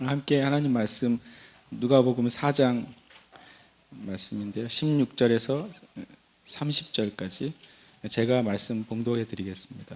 함께 하나님 말씀 누가복음 4장 말씀인데요. 16절에서 30절까지 제가 말씀 봉독해 드리겠습니다.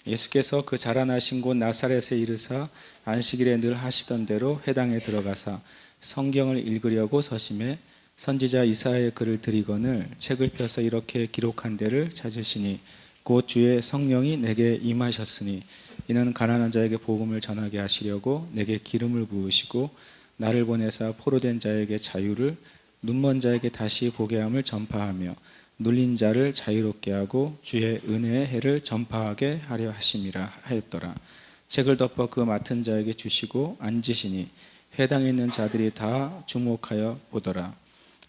예수께서 그 자라나신 곳 나사렛에 이르사 안식일에 늘 하시던 대로 회당에 들어가사 성경을 읽으려고 서심해 선지자 이사야의 글을 들이거늘 책을 펴서 이렇게 기록한 데를 찾으시니 곧 주의 성령이 내게 임하셨으니 이는 가난한 자에게 복음을 전하게 하시려고 내게 기름을 부으시고 나를 보내사 포로된 자에게 자유를 눈먼 자에게 다시 보게 함을 전파하며 눌린 자를 자유롭게 하고 주의 은혜의 해를 전파하게 하려 하심이라 하였더라. 책을 덮어 그 맡은 자에게 주시고 앉으시니 회당에 있는 자들이 다 주목하여 보더라.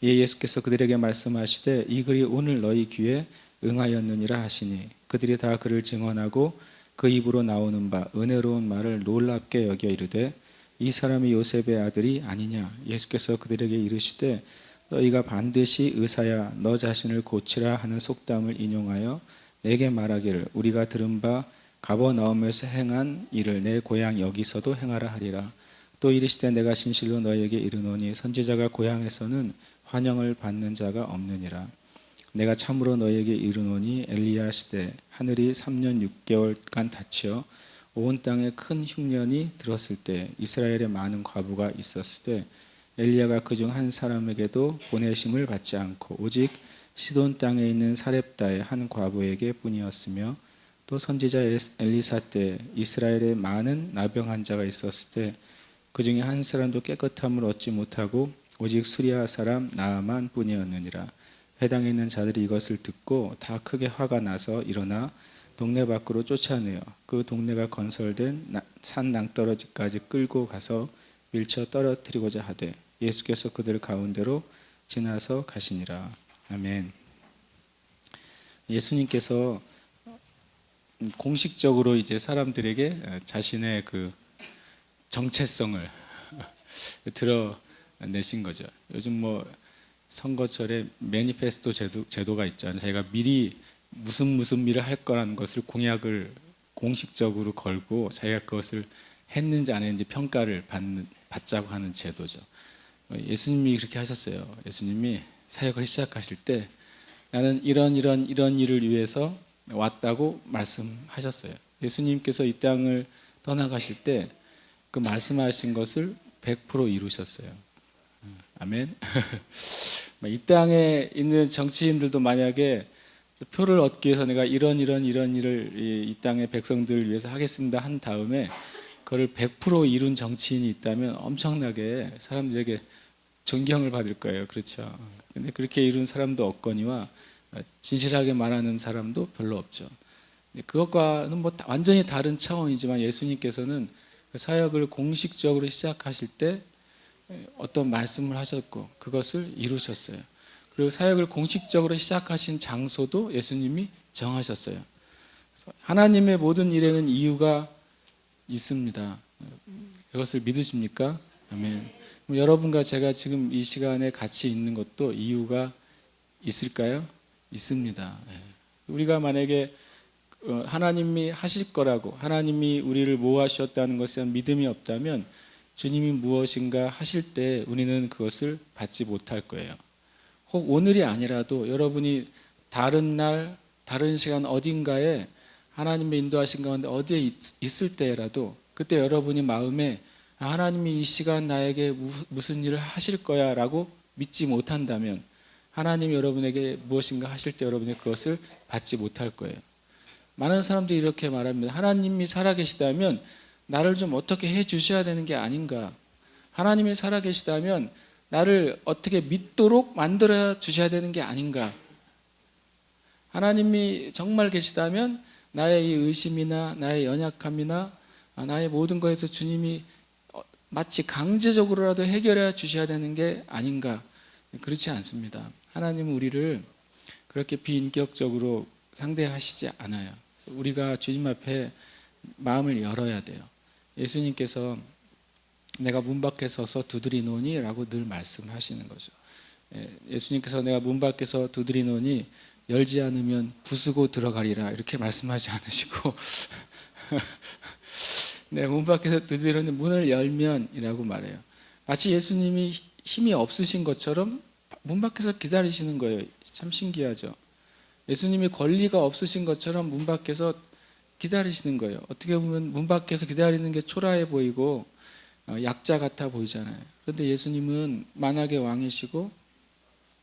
이에 예수께서 그들에게 말씀하시되 이 글이 오늘 너희 귀에 응하였느니라 하시니 그들이 다 그를 증언하고 그 입으로 나오는 바 은혜로운 말을 놀랍게 여겨 이르되 이 사람이 요셉의 아들이 아니냐. 예수께서 그들에게 이르시되 너희가 반드시 의사야 너 자신을 고치라 하는 속담을 인용하여 내게 말하기를 우리가 들은 바 가버나움에서 행한 일을 내 고향 여기서도 행하라 하리라. 또 이르시되 내가 진실로 너희에게 이르노니 선지자가 고향에서는 환영을 받는 자가 없느니라. 내가 참으로 너희에게 이르노니 엘리야 시대 하늘이 3년 6개월간 닫혀 온 땅에 큰 흉년이 들었을 때 이스라엘에 많은 과부가 있었을 때 엘리야가 그중 한 사람에게도 보내심을 받지 않고 오직 시돈 땅에 있는 사렙다의 한 과부에게 뿐이었으며 또 선지자 엘리사 때 이스라엘에 많은 나병 자가 있었을 때 그중에 한 사람도 깨끗함을 얻지 못하고 오직 수리아 사람 나아만 뿐이었느니라. 회당에 있는 자들이 이것을 듣고 다 크게 화가 나서 일어나 동네 밖으로 쫓아내어 그 동네가 건설된 산 낭떠러지까지 끌고 가서 밀쳐 떨어뜨리고자 하되 예수께서 그들 가운데로 지나서 가시니라. 아멘. 예수님께서 공식적으로 이제 사람들에게 자신의 그 정체성을 드러내신 거죠. 요즘 뭐 선거철에 매니페스토 제도가 있잖아요. 자기가 미리 무슨 일을 할 거라는 것을 공약을 공식적으로 걸고 자기가 그것을 했는지 안 했는지 평가를 받자고 하는 제도죠. 예수님이 그렇게 하셨어요. 예수님이 사역을 시작하실 때 나는 이런 일을 위해서 왔다고 말씀하셨어요. 예수님께서 이 땅을 떠나가실 때 그 말씀하신 것을 100% 이루셨어요. 아멘. 이 땅에 있는 정치인들도 만약에 표를 얻기 위해서 내가 이런 일을 이 땅의 백성들을 위해서 하겠습니다 한 다음에 그걸 100% 이룬 정치인이 있다면 엄청나게 사람들에게 존경을 받을 거예요. 그렇죠. 근데 그렇게 이룬 사람도 없거니와 진실하게 말하는 사람도 별로 없죠. 그것과는 뭐 완전히 다른 차원이지만 예수님께서는 그 사역을 공식적으로 시작하실 때 어떤 말씀을 하셨고 그것을 이루셨어요. 그리고 사역을 공식적으로 시작하신 장소도 예수님이 정하셨어요. 하나님의 모든 일에는 이유가 있습니다. 그것을 믿으십니까? 아멘. 여러분과 제가 지금 이 시간에 같이 있는 것도 이유가 있을까요? 있습니다. 우리가 만약에 하나님이 하실 거라고 하나님이 우리를 모아주셨다는 것에 대한 믿음이 없다면 주님이 무엇인가 하실 때 우리는 그것을 받지 못할 거예요. 혹 오늘이 아니라도 여러분이 다른 날 다른 시간 어딘가에 하나님의 인도하신 가운데 어디에 있을 때라도 그때 여러분이 마음에 하나님이 이 시간 나에게 무슨 일을 하실 거야 라고 믿지 못한다면 하나님이 여러분에게 무엇인가 하실 때 여러분이 그것을 받지 못할 거예요. 많은 사람들이 이렇게 말합니다. 하나님이 살아계시다면 나를 좀 어떻게 해 주셔야 되는 게 아닌가. 하나님이 살아계시다면 나를 어떻게 믿도록 만들어 주셔야 되는 게 아닌가. 하나님이 정말 계시다면 나의 이 의심이나 나의 연약함이나 나의 모든 것에서 주님이 마치 강제적으로라도 해결해 주셔야 되는 게 아닌가. 그렇지 않습니다. 하나님은 우리를 그렇게 비인격적으로 상대하시지 않아요. 우리가 주님 앞에 마음을 열어야 돼요. 예수님께서 내가 문 밖에 서서 두드리노니 라고 늘 말씀하시는 거죠. 예수님께서 내가 문 밖에서 두드리노니 열지 않으면 부수고 들어가리라 이렇게 말씀하지 않으시고 네, 문 밖에서 두드리는 문을 열면이라고 말해요. 마치 예수님이 힘이 없으신 것처럼 문 밖에서 기다리시는 거예요. 참 신기하죠. 예수님이 권리가 없으신 것처럼 문 밖에서 기다리시는 거예요. 어떻게 보면 문 밖에서 기다리는 게 초라해 보이고 약자 같아 보이잖아요. 그런데 예수님은 만악의 왕이시고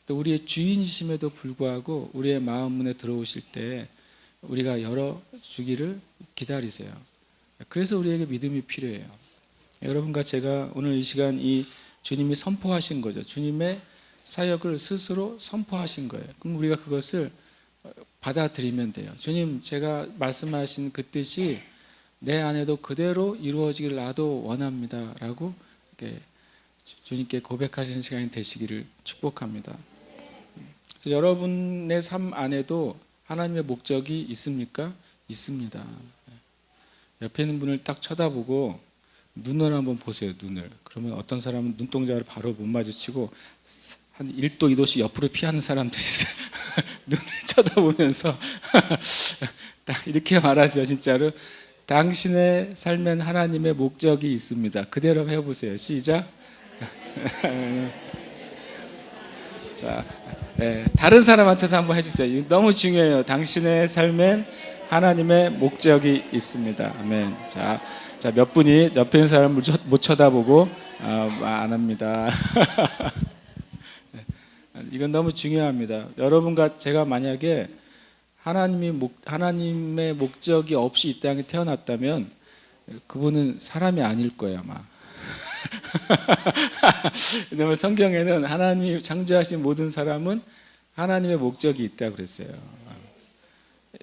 또 우리의 주인이심에도 불구하고 우리의 마음 문에 들어오실 때 우리가 열어주기를 기다리세요. 그래서 우리에게 믿음이 필요해요. 여러분과 제가 오늘 이 시간 이 주님이 선포하신 거죠. 주님의 사역을 스스로 선포하신 거예요. 그럼 우리가 그것을 받아들이면 돼요. 주님, 제가 말씀하신 그 뜻이 내 안에도 그대로 이루어지기를 나도 원합니다. 라고 주님께 고백하시는 시간이 되시기를 축복합니다. 그래서 여러분의 삶 안에도 하나님의 목적이 있습니까? 있습니다. 옆에 있는 분을 딱 쳐다보고 눈을 한번 보세요. 눈을. 그러면 어떤 사람은 눈동자를 바로 못 마주치고 한 1도 2도씩 옆으로 피하는 사람들이 있어요. 눈을 쳐다보면서 딱 이렇게 말하세요. 진짜로 당신의 삶엔 하나님의 목적이 있습니다. 그대로 해보세요. 시작. 자, 다른 사람한테도 한번 해주세요. 너무 중요해요. 당신의 삶엔 하나님의 목적이 있습니다. 아멘. 자, 몇 분이 옆에 있는 사람을 못 쳐다보고 안 합니다. 이건 너무 중요합니다. 여러분과 제가 만약에 하나님의 목적이 없이 이 땅에 태어났다면 그분은 사람이 아닐 거예요, 아마. 왜냐하면 성경에는 하나님이 창조하신 모든 사람은 하나님의 목적이 있다고 그랬어요.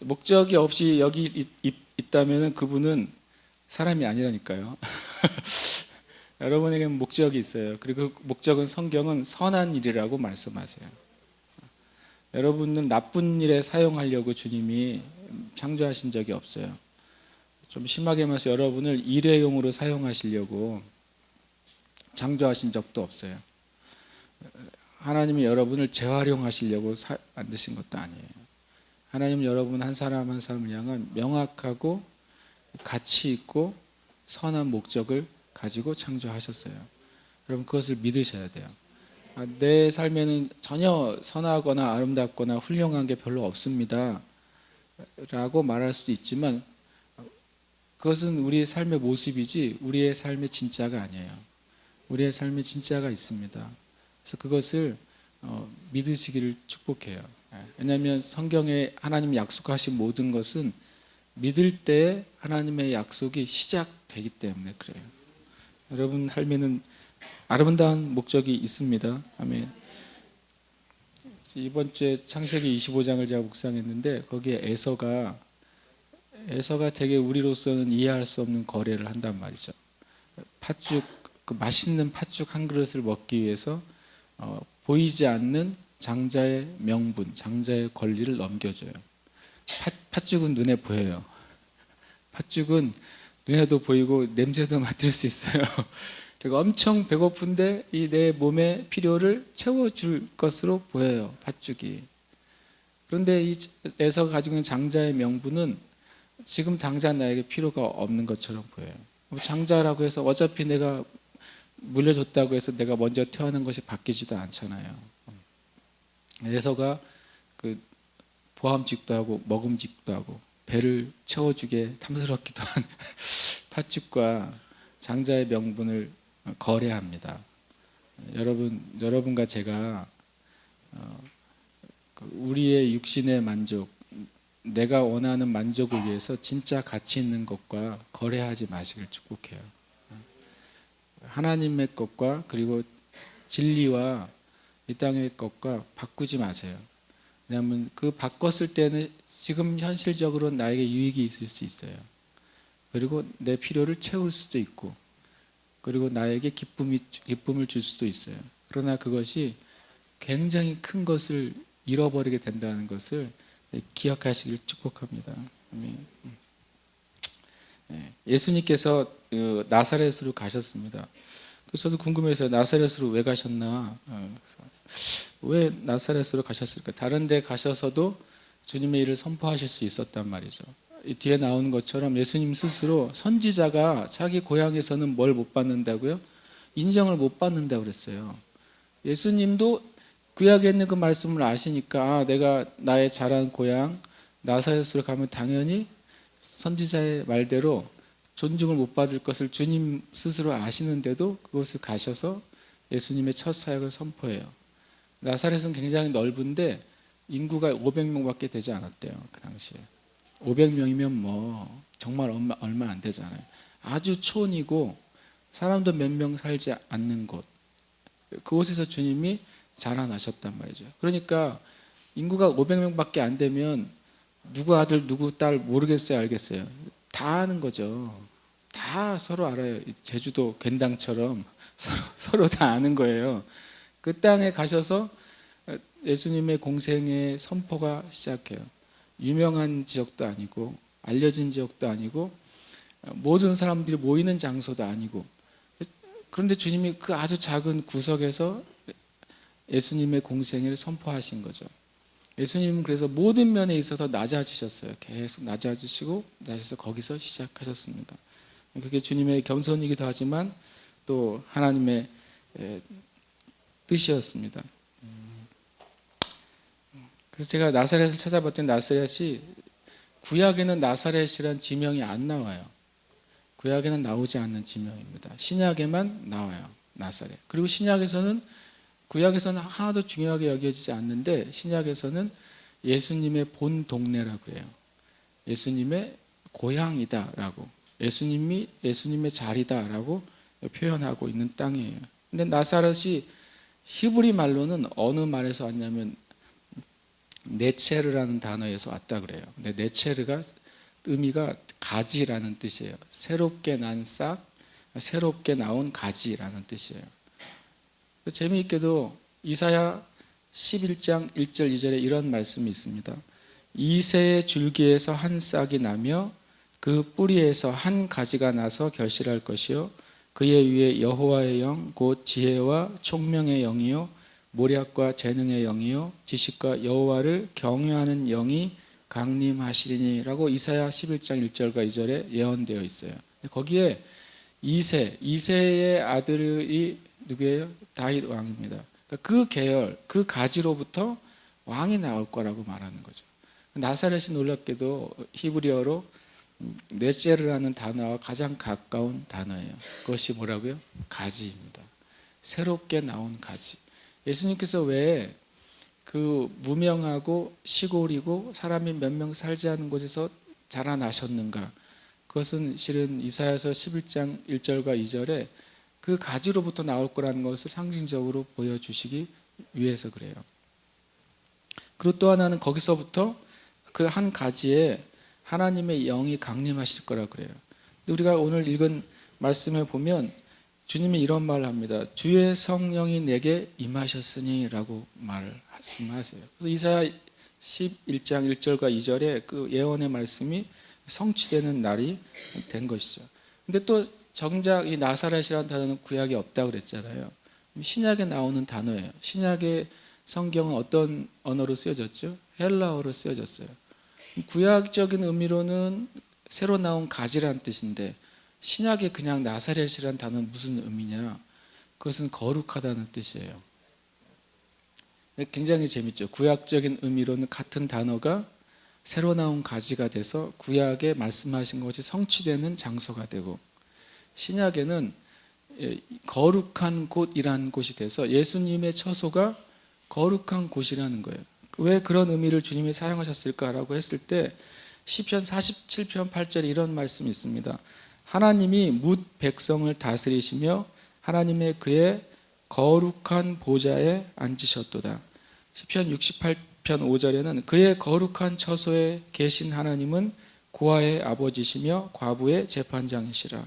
목적이 없이 여기 있다면 그분은 사람이 아니라니까요. 여러분에게는 목적이 있어요. 그리고 그 목적은 성경은 선한 일이라고 말씀하세요. 여러분은 나쁜 일에 사용하려고 주님이 창조하신 적이 없어요. 좀 심하게 말해서 여러분을 일회용으로 사용하시려고 창조하신 적도 없어요. 하나님이 여러분을 재활용하시려고 만드신 것도 아니에요. 하나님은 여러분 한 사람 한 사람을 향한 명확하고 가치 있고 선한 목적을 가지고 창조하셨어요. 여러분 그것을 믿으셔야 돼요. 내 삶에는 전혀 선하거나 아름답거나 훌륭한 게 별로 없습니다 라고 말할 수도 있지만 그것은 우리의 삶의 모습이지 우리의 삶의 진짜가 아니에요. 우리의 삶의 진짜가 있습니다. 그래서 그것을 믿으시기를 축복해요. 왜냐하면 성경에 하나님이 약속하신 모든 것은 믿을 때 하나님의 약속이 시작되기 때문에 그래요. 여러분 삶에는 아름다운 목적이 있습니다. 아멘. 이번 주에 창세기 25장을 제가 묵상했는데 거기에 에서가 되게 우리로서는 이해할 수 없는 거래를 한단 말이죠. 팥죽, 그 맛있는 팥죽 한 그릇을 먹기 위해서 보이지 않는 장자의 명분, 장자의 권리를 넘겨줘요. 팥죽은 눈에 보여요. 팥죽은 눈에도 보이고 냄새도 맡을 수 있어요. 그리고 엄청 배고픈데 이 내 몸의 필요를 채워줄 것으로 보여요. 팥죽이. 그런데 이 에서가 가지고 있는 장자의 명분은 지금 당장 나에게 필요가 없는 것처럼 보여요. 장자라고 해서 어차피 내가 물려줬다고 해서 내가 먼저 태어난 것이 바뀌지도 않잖아요. 에서가 그 보암직도 하고 먹음직도 하고 배를 채워주게 탐스럽기도 한 팥죽과 장자의 명분을 거래합니다. 여러분과 제가 우리의 육신의 만족, 내가 원하는 만족을 위해서 진짜 가치 있는 것과 거래하지 마시길 축복해요. 하나님의 것과 그리고 진리와 이 땅의 것과 바꾸지 마세요. 왜냐하면 그 바꿨을 때는 지금 현실적으로 나에게 유익이 있을 수 있어요. 그리고 내 필요를 채울 수도 있고 그리고 나에게 기쁨을 줄 수도 있어요. 그러나 그것이 굉장히 큰 것을 잃어버리게 된다는 것을 기억하시길 축복합니다. 예수님께서 나사렛으로 가셨습니다. 그래서 저도 궁금해서 나사렛으로 왜 가셨나? 왜 나사렛으로 가셨을까? 다른 데 가셔서도 주님의 일을 선포하실 수 있었단 말이죠. 뒤에 나오는 것처럼 예수님 스스로 선지자가 자기 고향에서는 뭘 못 받는다고요? 인정을 못 받는다고 그랬어요. 예수님도 구약에 있는 그 말씀을 아시니까 내가 나의 자란 고향 나사렛으로 가면 당연히 선지자의 말대로 존중을 못 받을 것을 주님 스스로 아시는데도 그곳을 가셔서 예수님의 첫 사역을 선포해요. 나사렛은 굉장히 넓은데 인구가 500명밖에 되지 않았대요. 그 당시에. 500명이면 뭐 정말 얼마 안 되잖아요. 아주 촌이고 사람도 몇 명 살지 않는 곳. 그곳에서 주님이 자라나셨단 말이죠. 그러니까 인구가 500명밖에 안 되면 누구 아들 누구 딸 모르겠어요, 알겠어요? 다 아는 거죠. 다 서로 알아요. 제주도 괜당처럼 서로 다 아는 거예요. 그 땅에 가셔서 예수님의 공생의 선포가 시작해요. 유명한 지역도 아니고 알려진 지역도 아니고 모든 사람들이 모이는 장소도 아니고, 그런데 주님이 그 아주 작은 구석에서 예수님의 공생애를 선포하신 거죠. 예수님은 그래서 모든 면에 있어서 낮아지셨어요. 계속 낮아지시고 낮아서 거기서 시작하셨습니다. 그게 주님의 겸손이기도 하지만 또 하나님의 뜻이었습니다. 그래서 제가 나사렛을 찾아봤더니 나사렛이 구약에는 나사렛이란 지명이 안 나와요. 구약에는 나오지 않는 지명입니다. 신약에만 나와요. 나사렛. 그리고 신약에서는 구약에서는 하나도 중요하게 여겨지지 않는데 신약에서는 예수님의 본 동네라고 그래요. 예수님의 고향이다라고, 예수님의 자리다라고 표현하고 있는 땅이에요. 근데 나사렛이 히브리 말로는 어느 말에서 왔냐면 네체르라는 단어에서 왔다 그래요. 근데 네체르가 의미가 가지라는 뜻이에요. 새롭게 난 싹, 새롭게 나온 가지라는 뜻이에요. 재미있게도 이사야 11장 1절 2절에 이런 말씀이 있습니다. 이새의 줄기에서 한 싹이 나며 그 뿌리에서 한 가지가 나서 결실할 것이요 그의 위에 여호와의 영 곧 지혜와 총명의 영이요 모략과 재능의 영이요 지식과 여호와를 경외하는 영이 강림하시리니라고 이사야 11장 1절과 2절에 예언되어 있어요. 거기에 이새의 아들이 누구예요? 다윗 왕입니다. 그 계열, 그 가지로부터 왕이 나올 거라고 말하는 거죠. 나사렛이 놀랍게도 히브리어로 네제르라는 단어와 가장 가까운 단어예요. 그것이 뭐라고요? 가지입니다. 새롭게 나온 가지. 예수님께서 왜 그 무명하고 시골이고 사람이 몇 명 살지 않은 곳에서 자라나셨는가? 그것은 실은 이사야서 11장 1절과 2절에 그 가지로부터 나올 거라는 것을 상징적으로 보여주시기 위해서 그래요. 그리고 또 하나는 거기서부터 그 한 가지에 하나님의 영이 강림하실 거라 그래요. 우리가 오늘 읽은 말씀에 보면 주님이 이런 말을 합니다. 주의 성령이 내게 임하셨으니 라고 말씀하세요. 그래서 이사야 11장 1절과 2절에 그 예언의 말씀이 성취되는 날이 된 것이죠. 근데 또 정작 이 나사렛이라는 단어는 구약에 없다고 그랬잖아요. 신약에 나오는 단어예요. 신약의 성경은 어떤 언어로 쓰여졌죠? 헬라어로 쓰여졌어요. 구약적인 의미로는 새로 나온 가지라는 뜻인데 신약에 그냥 나사렛이라는 단어는 무슨 의미냐? 그것은 거룩하다는 뜻이에요. 굉장히 재밌죠. 구약적인 의미로는 같은 단어가 새로 나온 가지가 돼서 구약에 말씀하신 것이 성취되는 장소가 되고, 신약에는 거룩한 곳이라는 곳이 돼서 예수님의 처소가 거룩한 곳이라는 거예요. 왜 그런 의미를 주님이 사용하셨을까라고 했을 때 시편 47편 8절에 이런 말씀이 있습니다. 하나님이 뭇 백성을 다스리시며 하나님의 그의 거룩한 보좌에 앉으셨도다. 시편 68편 5절에는 그의 거룩한 처소에 계신 하나님은 고아의 아버지시며 과부의 재판장이시라.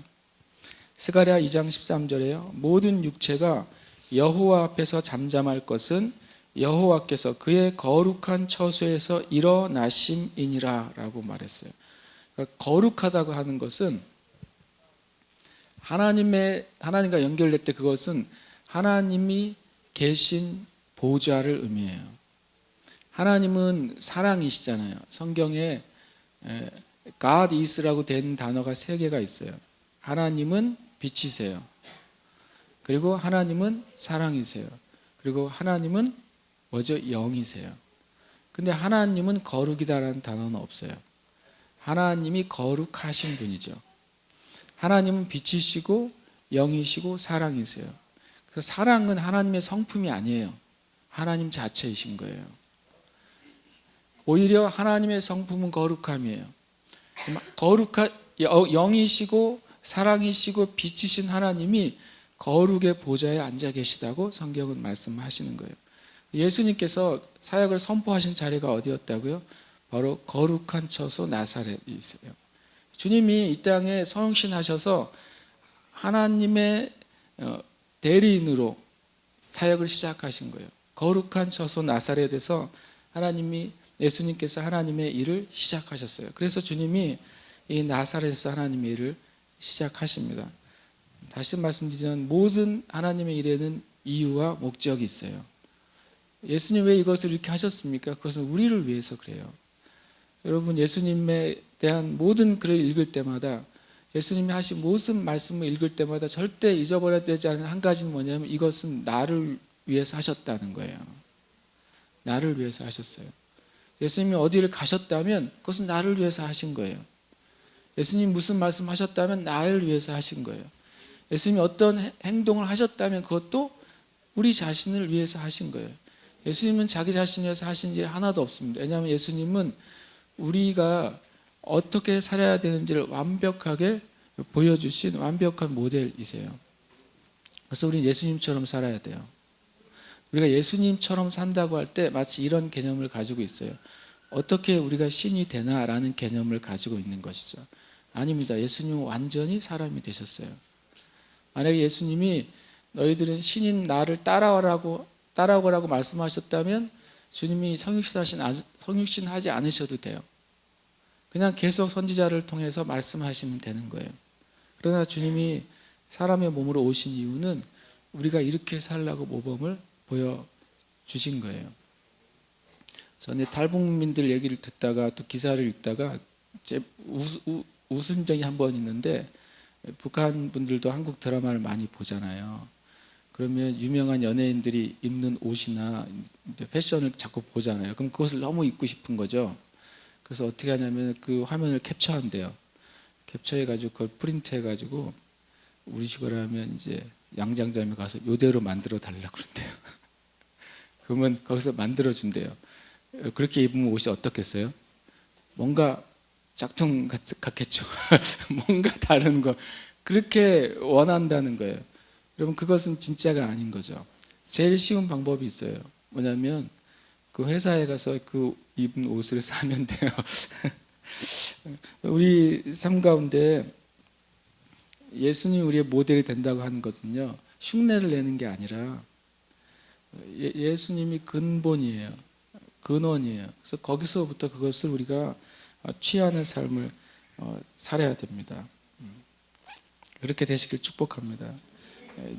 스가랴 2장 13절에요. 모든 육체가 여호와 앞에서 잠잠할 것은 여호와께서 그의 거룩한 처소에서 일어나심이니라 라고 말했어요. 그러니까 거룩하다고 하는 것은 하나님과 연결될 때 그것은 하나님이 계신 보좌를 의미해요. 하나님은 사랑이시잖아요. 성경에 God is라고 된 단어가 세 개가 있어요. 하나님은 빛이세요. 그리고 하나님은 사랑이세요. 그리고 하나님은 뭐죠? 영이세요. 근데 하나님은 거룩이다라는 단어는 없어요. 하나님이 거룩하신 분이죠. 하나님은 빛이시고 영이시고 사랑이세요. 그래서 사랑은 하나님의 성품이 아니에요. 하나님 자체이신 거예요. 오히려 하나님의 성품은 거룩함이에요. 영이시고 사랑이시고 빛이신 하나님이 거룩의 보좌에 앉아 계시다고 성경은 말씀하시는 거예요. 예수님께서 사역을 선포하신 자리가 어디였다고요? 바로 거룩한 처소 나사렛이세요. 주님이 이 땅에 성육신하셔서 하나님의 대리인으로 사역을 시작하신 거예요. 거룩한 처소 나사렛에서 예수님께서 하나님의 일을 시작하셨어요. 그래서 주님이 이 나사렛에서 하나님의 일을 시작하십니다. 다시 말씀드리자면 모든 하나님의 일에는 이유와 목적이 있어요. 예수님 왜 이것을 이렇게 하셨습니까? 그것은 우리를 위해서 그래요. 여러분, 예수님에 대한 모든 글을 읽을 때마다, 예수님이 하신 모든 말씀을 읽을 때마다 절대 잊어버려야 되지 않은 한 가지는 뭐냐면 이것은 나를 위해서 하셨다는 거예요. 나를 위해서 하셨어요. 예수님이 어디를 가셨다면 그것은 나를 위해서 하신 거예요. 예수님이 무슨 말씀 하셨다면 나를 위해서 하신 거예요. 예수님이 어떤 행동을 하셨다면 그것도 우리 자신을 위해서 하신 거예요. 예수님은 자기 자신을 위해서 하신 일이 하나도 없습니다. 왜냐하면 예수님은 우리가 어떻게 살아야 되는지를 완벽하게 보여주신 완벽한 모델이세요. 그래서 우리는 예수님처럼 살아야 돼요. 우리가 예수님처럼 산다고 할 때 마치 이런 개념을 가지고 있어요. 어떻게 우리가 신이 되나라는 개념을 가지고 있는 것이죠. 아닙니다. 예수님은 완전히 사람이 되셨어요. 만약에 예수님이 너희들은 신인 나를 따라오라고 말씀하셨다면 주님이 성육신하지 않으셔도 돼요. 그냥 계속 선지자를 통해서 말씀하시면 되는 거예요. 그러나 주님이 사람의 몸으로 오신 이유는 우리가 이렇게 살라고 모범을 보여주신 거예요. 전에 탈북민들 얘기를 듣다가 또 기사를 읽다가 웃은 적이 한 번 있는데, 북한 분들도 한국 드라마를 많이 보잖아요. 그러면 유명한 연예인들이 입는 옷이나 패션을 자꾸 보잖아요. 그럼 그것을 너무 입고 싶은 거죠. 그래서 어떻게 하냐면 그 화면을 캡처한대요. 캡처해가지고 그걸 프린트해가지고 우리 식으로 하면 이제 양장점에 가서 이대로 만들어 달라고 그런대요. 그러면 거기서 만들어 준대요. 그렇게 입으면 옷이 어떻겠어요? 뭔가 짝퉁 같겠죠. 뭔가 다른 거 그렇게 원한다는 거예요. 여러분, 그것은 진짜가 아닌 거죠. 제일 쉬운 방법이 있어요. 뭐냐면 그 회사에 가서 그 입은 옷을 사면 돼요. 우리 삶 가운데 예수님이 우리의 모델이 된다고 하는 것은요, 흉내를 내는 게 아니라 예수님이 근본이에요. 근원이에요. 그래서 거기서부터 그것을 우리가 취하는 삶을 살아야 됩니다. 그렇게 되시길 축복합니다.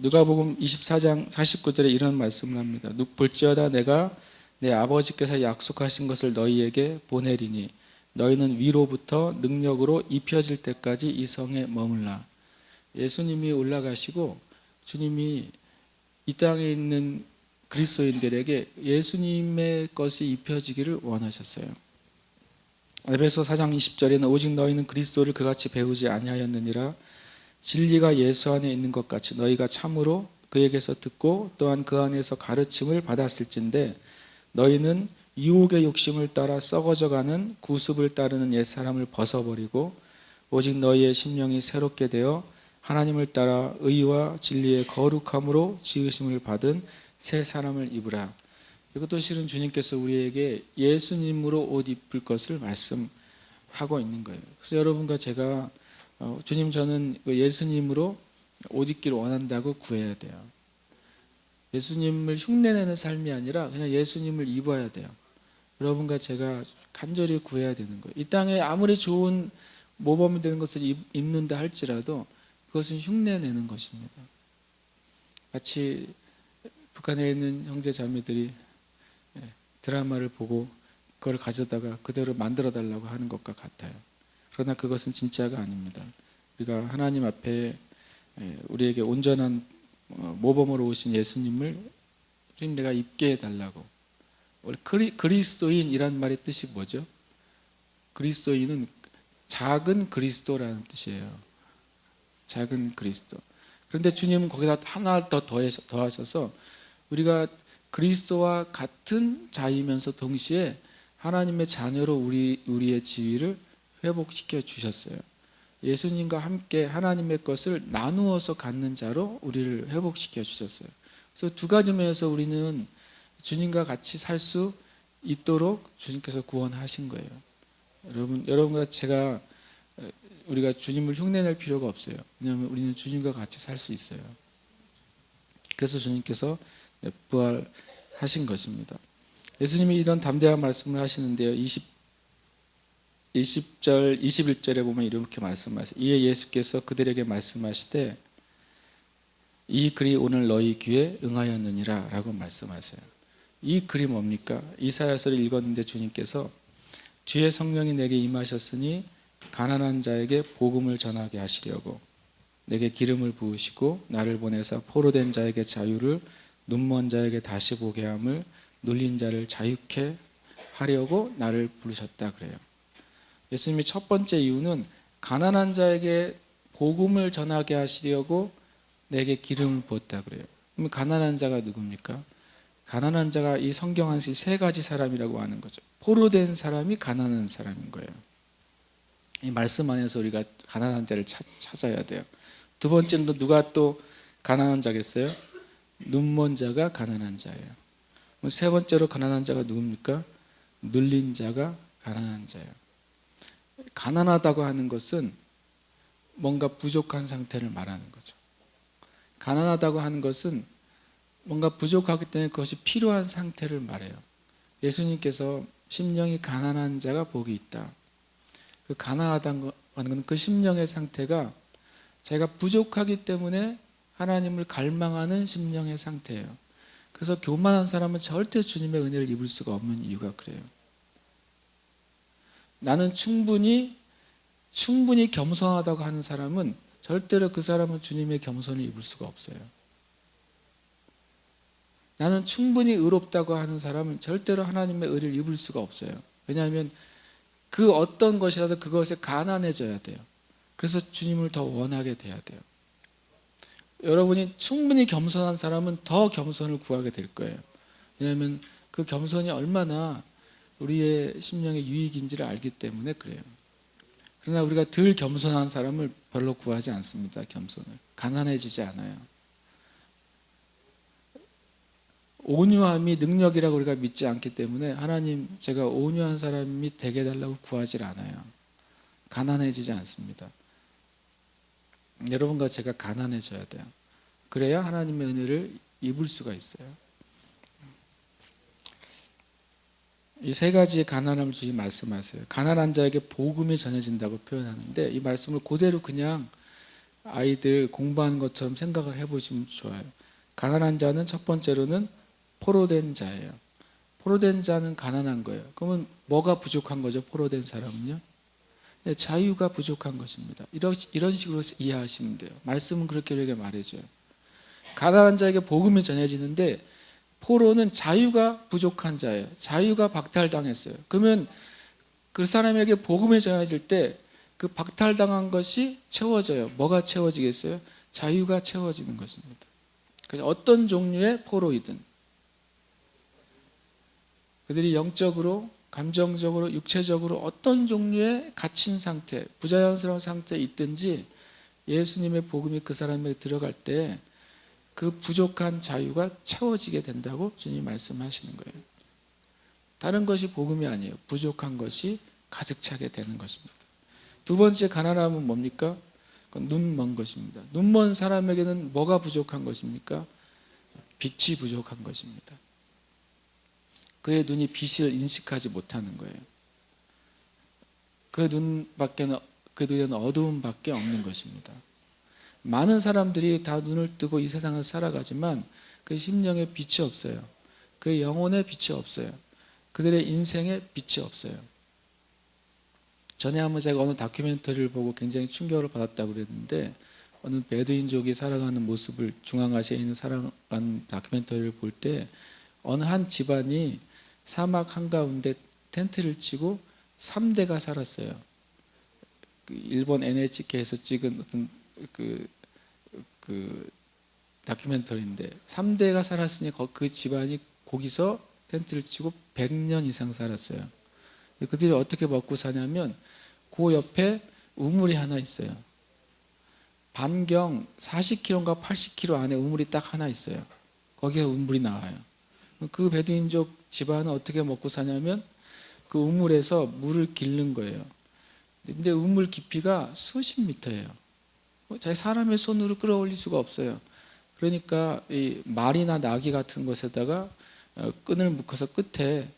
누가복음 24장 49절에 이런 말씀을 합니다. 볼지어다 내가 내 아버지께서 약속하신 것을 너희에게 보내리니 너희는 위로부터 능력으로 입혀질 때까지 이 성에 머물라. 예수님이 올라가시고 주님이 이 땅에 있는 그리스도인들에게 예수님의 것이 입혀지기를 원하셨어요. 에베소 4장 20절에는 오직 너희는 그리스도를 그같이 배우지 아니하였느니라. 진리가 예수 안에 있는 것 같이 너희가 참으로 그에게서 듣고 또한 그 안에서 가르침을 받았을진데 너희는 유혹의 욕심을 따라 썩어져가는 구습을 따르는 옛사람을 벗어버리고 오직 너희의 심령이 새롭게 되어 하나님을 따라 의와 진리의 거룩함으로 지으심을 받은 새 사람을 입으라. 이것도 실은 주님께서 우리에게 예수님으로 옷 입을 것을 말씀하고 있는 거예요. 그래서 여러분과 제가 주님, 저는 예수님으로 옷 입기를 원한다고 구해야 돼요. 예수님을 흉내내는 삶이 아니라 그냥 예수님을 입어야 돼요. 여러분과 제가 간절히 구해야 되는 거예요. 이 땅에 아무리 좋은 모범이 되는 것을 입는다 할지라도 그것은 흉내내는 것입니다. 마치 북한에 있는 형제 자매들이 드라마를 보고 그걸 가져다가 그대로 만들어 달라고 하는 것과 같아요. 그러나 그것은 진짜가 아닙니다. 우리가 하나님 앞에 우리에게 온전한 모범으로 오신 예수님을 주님 내가 입게 해달라고. 원래 그리스도인이란 말의 뜻이 뭐죠? 그리스도인은 작은 그리스도라는 뜻이에요. 작은 그리스도. 그런데 주님은 거기다 하나 더 더하셔서 우리가 그리스도와 같은 자이면서 동시에 하나님의 자녀로 우리의 지위를 회복시켜 주셨어요. 예수님과 함께 하나님의 것을 나누어서 갖는 자로 우리를 회복시켜 주셨어요. 그래서 두 가지 면에서 우리는 주님과 같이 살 수 있도록 주님께서 구원하신 거예요. 여러분과 제가 우리가 주님을 흉내낼 필요가 없어요. 왜냐하면 우리는 주님과 같이 살 수 있어요. 그래서 주님께서 부활하신 것입니다. 예수님이 이런 담대한 말씀을 하시는데요. 20절, 21절에 보면 이렇게 말씀하세요. 이에 예수께서 그들에게 말씀하시되 이 글이 오늘 너희 귀에 응하였느니라 라고 말씀하세요. 이 글이 뭡니까? 이사야서를 읽었는데 주님께서 주의 성령이 내게 임하셨으니 가난한 자에게 복음을 전하게 하시려고 내게 기름을 부으시고 나를 보내사 포로된 자에게 자유를 눈먼 자에게 다시 보게 함을 눌린 자를 자유케 하려고 나를 부르셨다 그래요. 예수님이 첫 번째 이유는 가난한 자에게 복음을 전하게 하시려고 내게 기름을 부었다 그래요. 그럼 가난한 자가 누굽니까? 가난한 자가 이 성경 안에서 세 가지 사람이라고 하는 거죠. 포로된 사람이 가난한 사람인 거예요. 이 말씀 안에서 우리가 가난한 자를 찾아야 돼요. 두 번째는 누가 또 가난한 자겠어요? 눈먼 자가 가난한 자예요. 세 번째로 가난한 자가 누굽니까? 눌린 자가 가난한 자예요. 가난하다고 하는 것은 뭔가 부족한 상태를 말하는 거죠. 가난하다고 하는 것은 뭔가 부족하기 때문에 그것이 필요한 상태를 말해요. 예수님께서 심령이 가난한 자가 복이 있다. 그 가난하다는 것은 그 심령의 상태가 자기가 부족하기 때문에 하나님을 갈망하는 심령의 상태예요. 그래서 교만한 사람은 절대 주님의 은혜를 입을 수가 없는 이유가 그래요. 나는 충분히 겸손하다고 하는 사람은 절대로 그 사람은 주님의 겸손을 입을 수가 없어요. 나는 충분히 의롭다고 하는 사람은 절대로 하나님의 의를 입을 수가 없어요. 왜냐하면 그 어떤 것이라도 그것에 가난해져야 돼요. 그래서 주님을 더 원하게 돼야 돼요. 여러분이 충분히 겸손한 사람은 더 겸손을 구하게 될 거예요. 왜냐하면 그 겸손이 얼마나 우리의 심령의 유익인지를 알기 때문에 그래요. 그러나 우리가 덜 겸손한 사람을 별로 구하지 않습니다. 겸손을. 가난해지지 않아요. 온유함이 능력이라고 우리가 믿지 않기 때문에 하나님 제가 온유한 사람이 되게 해달라고 구하지 않아요. 가난해지지 않습니다. 여러분과 제가 가난해져야 돼요. 그래야 하나님의 은혜를 입을 수가 있어요. 이 세 가지의 가난함을 주님 말씀하세요. 가난한 자에게 복음이 전해진다고 표현하는데 이 말씀을 그대로 그냥 아이들 공부하는 것처럼 생각을 해보시면 좋아요. 가난한 자는 첫 번째로는 포로된 자예요. 포로된 자는 가난한 거예요. 그러면 뭐가 부족한 거죠? 포로된 사람은요? 자유가 부족한 것입니다. 이런 식으로 이해하시면 돼요. 말씀은 그렇게 우리에게 말해줘요. 가난한 자에게 복음이 전해지는데 포로는 자유가 부족한 자예요. 자유가 박탈당했어요. 그러면 그 사람에게 복음이 전해질 때 그 박탈당한 것이 채워져요. 뭐가 채워지겠어요? 자유가 채워지는 것입니다. 그래서 어떤 종류의 포로이든 그들이 영적으로, 감정적으로, 육체적으로 어떤 종류의 갇힌 상태, 부자연스러운 상태에 있든지 예수님의 복음이 그 사람에게 들어갈 때 그 부족한 자유가 채워지게 된다고 주님이 말씀하시는 거예요. 다른 것이 복음이 아니에요. 부족한 것이 가득 차게 되는 것입니다. 두 번째 가난함은 뭡니까? 눈 먼 것입니다. 눈 먼 사람에게는 뭐가 부족한 것입니까? 빛이 부족한 것입니다. 그의 눈이 빛을 인식하지 못하는 거예요. 그 눈에는 어두움밖에 없는 것입니다. 많은 사람들이 다 눈을 뜨고 이 세상을 살아가지만 그 심령에 빛이 없어요. 그 영혼에 빛이 없어요. 그들의 인생에 빛이 없어요. 전에 한번 제가 어느 다큐멘터리를 보고 굉장히 충격을 받았다고 그랬는데, 어느 베두인족이 살아가는 모습을, 중앙아시아에 있는 살아가는 다큐멘터리를 볼 때 어느 한 집안이 사막 한가운데 텐트를 치고 3대가 살았어요. 그 일본 NHK에서 찍은 어떤 그 다큐멘터리인데, 3대가 살았으니 그 집안이 거기서 텐트를 치고 100년 이상 살았어요. 그들이 어떻게 먹고 사냐면, 그 옆에 우물이 하나 있어요. 반경 40km인가 80km 안에 우물이 딱 하나 있어요. 거기에 우물이 나와요. 그 베두인족 집안은 어떻게 먹고 사냐면, 그 우물에서 물을 길는 거예요. 근데 우물 깊이가 수십 미터예요. 자기 사람의 손으로 끌어올릴 수가 없어요. 그러니까 이 말이나 나귀 같은 것에다가 끈을 묶어서 끝에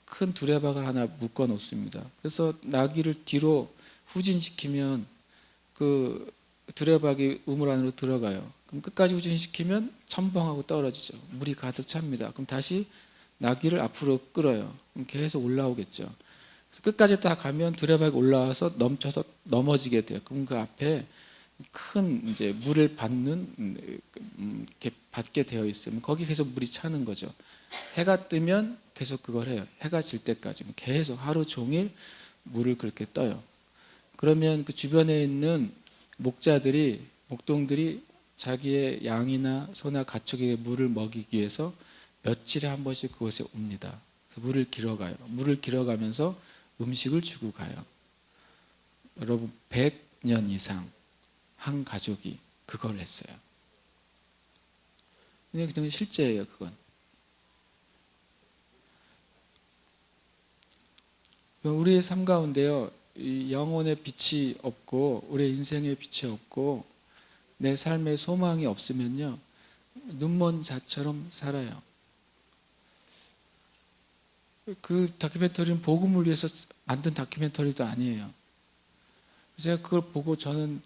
큰 두레박을 하나 묶어 놓습니다. 그래서 나귀를 뒤로 후진시키면 그 두레박이 우물 안으로 들어가요. 그럼 끝까지 후진시키면 첨벙하고 떨어지죠. 물이 가득 찹니다. 그럼 다시 나귀를 앞으로 끌어요. 그럼 계속 올라오겠죠. 그래서 끝까지 딱 가면 두레박이 올라와서 넘쳐서 넘어지게 돼요. 그럼 그 앞에 큰 이제 물을 받는 이렇게 받게 되어 있으면 거기 계속 물이 차는 거죠. 해가 뜨면 계속 그걸 해요. 해가 질 때까지 계속 하루 종일 물을 그렇게 떠요. 그러면 그 주변에 있는 목동들이 자기의 양이나 소나 가축에게 물을 먹이기 위해서 며칠에 한 번씩 그곳에 옵니다. 그래서 물을 길어가요. 물을 길어가면서 음식을 주고 가요. 여러분, 100년 이상 한 가족이 그걸 했어요. 그냥 실제예요, 그건. 우리의 삶 가운데요, 이 영혼의 빛이 없고 우리의 인생의 빛이 없고 내 삶의 소망이 없으면요, 눈먼 자처럼 살아요. 그 다큐멘터리는 복음을 위해서 만든 다큐멘터리도 아니에요. 제가 그걸 보고 저는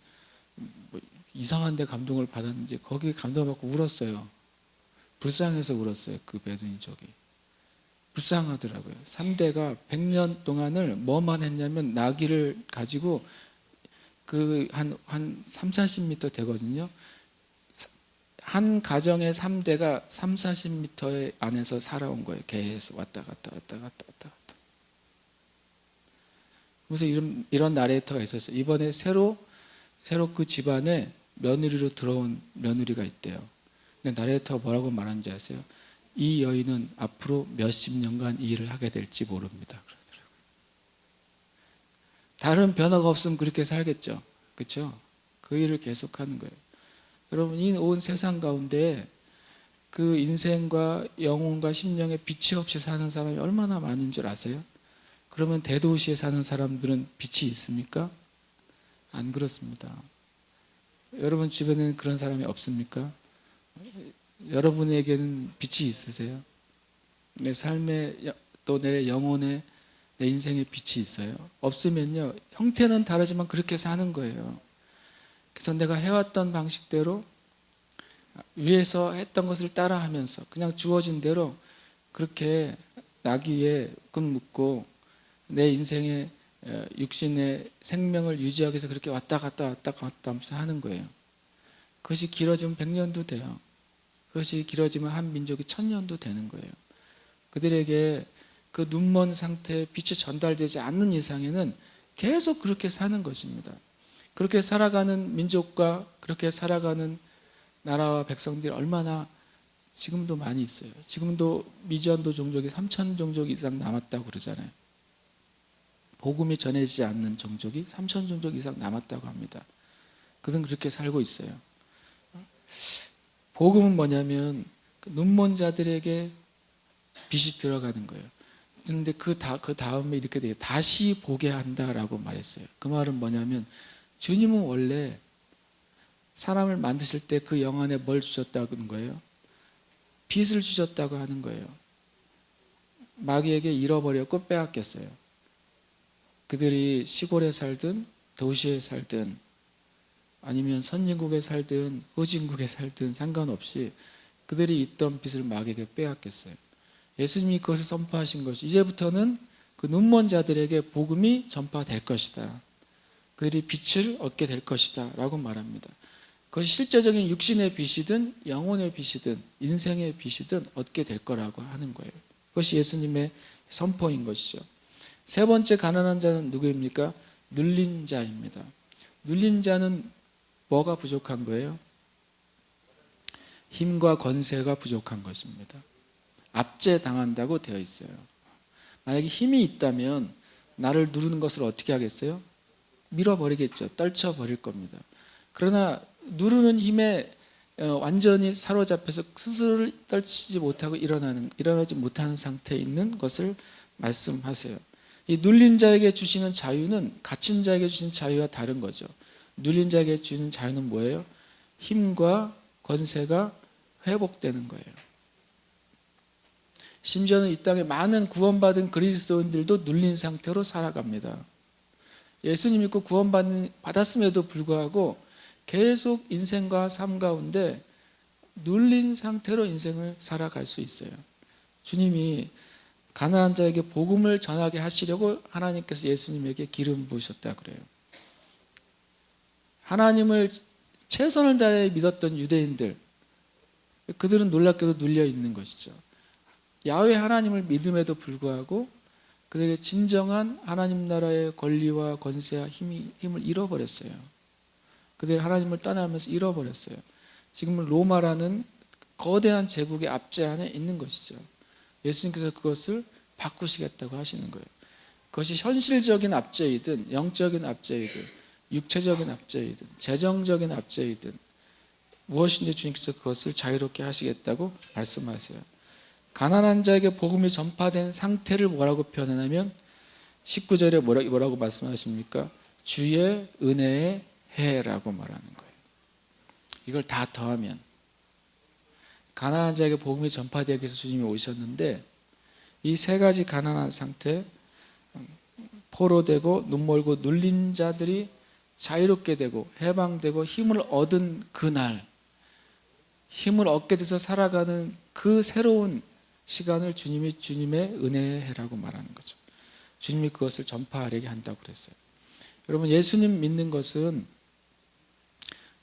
뭐 이상한 데 감동을 받았는지 거기에 감동을 받고 울었어요. 불쌍해서 울었어요. 그 베두인족이 불쌍하더라고요. 3대가 100년 동안을 뭐만 했냐면, 나귀를 가지고 그 한 3, 40m 되거든요. 한 가정의 3대가 3, 40m 안에서 살아온 거예요. 계속 왔다 갔다. 그래서 이런 나레이터가 있었어요. 이번에 새로 그 집안에 며느리로 들어온 며느리가 있대요. 근데 나레이터가 뭐라고 말하는지 아세요? 이 여인은 앞으로 몇십 년간 이 일을 하게 될지 모릅니다. 그러더라고요. 다른 변화가 없으면 그렇게 살겠죠. 그렇죠? 그 일을 계속하는 거예요. 여러분, 이 온 세상 가운데 그 인생과 영혼과 심령에 빛이 없이 사는 사람이 얼마나 많은 줄 아세요? 그러면 대도시에 사는 사람들은 빛이 있습니까? 안 그렇습니다. 여러분 주변에는 그런 사람이 없습니까? 여러분에게는 빛이 있으세요? 내 삶에, 또 내 영혼에, 내 인생에 빛이 있어요? 없으면요, 형태는 다르지만 그렇게 사는 거예요. 그래서 내가 해왔던 방식대로 위에서 했던 것을 따라하면서 그냥 주어진 대로 그렇게 나귀에 끈 묶고 내 인생의 육신의 생명을 유지하기 위해서 그렇게 왔다 갔다 하면서 하는 거예요. 그것이 길어지면 100년도 돼요. 그것이 길어지면 한 민족이 1000년도 되는 거예요. 그들에게 그 눈먼 상태에 빛이 전달되지 않는 이상에는 계속 그렇게 사는 것입니다. 그렇게 살아가는 민족과 그렇게 살아가는 나라와 백성들이 얼마나 지금도 많이 있어요. 지금도 미전도 종족이 3000 종족 이상 남았다고 그러잖아요. 복음이 전해지지 않는 종족이 3000 종족 이상 남았다고 합니다. 그들은 그렇게 살고 있어요. 복음은 뭐냐면 눈먼 자들에게 빛이 들어가는 거예요. 그런데 그 다음에 이렇게 돼요. 다시 보게 한다라고 말했어요. 그 말은 뭐냐면, 주님은 원래 사람을 만드실 때 그 영안에 뭘 주셨다는 거예요? 빛을 주셨다고 하는 거예요. 마귀에게 잃어버렸고 빼앗겼어요. 그들이 시골에 살든 도시에 살든 아니면 선진국에 살든 후진국에 살든 상관없이 그들이 있던 빛을 마귀에게 빼앗겼어요. 예수님이 그것을 선포하신 것이, 이제부터는 그 그 눈먼 자들에게 복음이 전파될 것이다. 그들이 빛을 얻게 될 것이다 라고 말합니다. 그것이 실제적인 육신의 빛이든 영혼의 빛이든 인생의 빛이든 얻게 될 거라고 하는 거예요. 그것이 예수님의 선포인 것이죠. 세 번째 가난한 자는 누구입니까? 눌린 자입니다. 눌린 자는 뭐가 부족한 거예요? 힘과 권세가 부족한 것입니다. 압제당한다고 되어 있어요. 만약에 힘이 있다면 나를 누르는 것을 어떻게 하겠어요? 밀어버리겠죠. 떨쳐버릴 겁니다. 그러나 누르는 힘에 완전히 사로잡혀서 스스로를 떨치지 못하고 일어나지 못하는 상태에 있는 것을 말씀하세요. 이 눌린 자에게 주시는 자유는 갇힌 자에게 주시는 자유와 다른 거죠. 눌린 자에게 주는 자유는 뭐예요? 힘과 권세가 회복되는 거예요. 심지어는 이 땅에 많은 구원받은 그리스도인들도 눌린 상태로 살아갑니다. 예수님 믿고 구원받았음에도 불구하고 계속 인생과 삶 가운데 눌린 상태로 인생을 살아갈 수 있어요. 주님이 가난한 자에게 복음을 전하게 하시려고 하나님께서 예수님에게 기름 부으셨다 그래요. 하나님을 최선을 다해 믿었던 유대인들, 그들은 놀랍게도 눌려 있는 것이죠. 야훼 하나님을 믿음에도 불구하고 그들에게 진정한 하나님 나라의 권리와 권세와 힘을 잃어버렸어요. 그들이 하나님을 떠나면서 잃어버렸어요. 지금은 로마라는 거대한 제국의 압제 안에 있는 것이죠. 예수님께서 그것을 바꾸시겠다고 하시는 거예요. 그것이 현실적인 압제이든 영적인 압제이든 육체적인 압제이든 재정적인 압제이든 무엇인지 주님께서 그것을 자유롭게 하시겠다고 말씀하세요. 가난한 자에게 복음이 전파된 상태를 뭐라고 표현하냐면 19절에 뭐라고 말씀하십니까? 주의 은혜의 해라고 말하는 거예요. 이걸 다 더하면 가난한 자에게 복음이 전파되기 위해서 주님이 오셨는데 이 세 가지 가난한 상태, 포로되고 눈멀고 눌린 자들이 자유롭게 되고 해방되고 힘을 얻은 그날, 힘을 얻게 돼서 살아가는 그 새로운 시간을 주님의 은혜의 해라고 말하는 거죠. 주님이 그것을 전파하려게 한다고 그랬어요. 여러분, 예수님 믿는 것은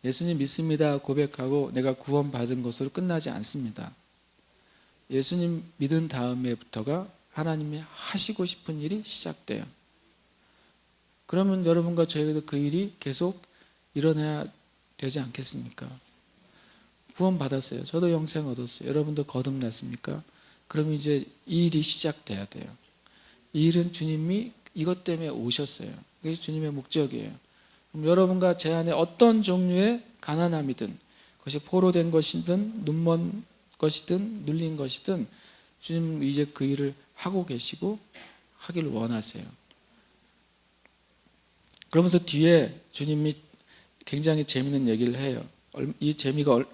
예수님 믿습니다 고백하고 내가 구원받은 것으로 끝나지 않습니다. 예수님 믿은 다음에부터가 하나님이 하시고 싶은 일이 시작돼요. 그러면 여러분과 저에게도 그 일이 계속 일어나야 되지 않겠습니까? 구원받았어요. 저도 영생 얻었어요. 여러분도 거듭났습니까? 그러면 이제 이 일이 시작돼야 돼요. 이 일은 주님이 이것 때문에 오셨어요. 그게 주님의 목적이에요. 그럼 여러분과 제 안에 어떤 종류의 가난함이든 그것이 포로된 것이든 눈먼 것이든 눌린 것이든 주님 이제 그 일을 하고 계시고 하기를 원하세요. 그러면서 뒤에 주님이 굉장히 재미있는 얘기를 해요. 이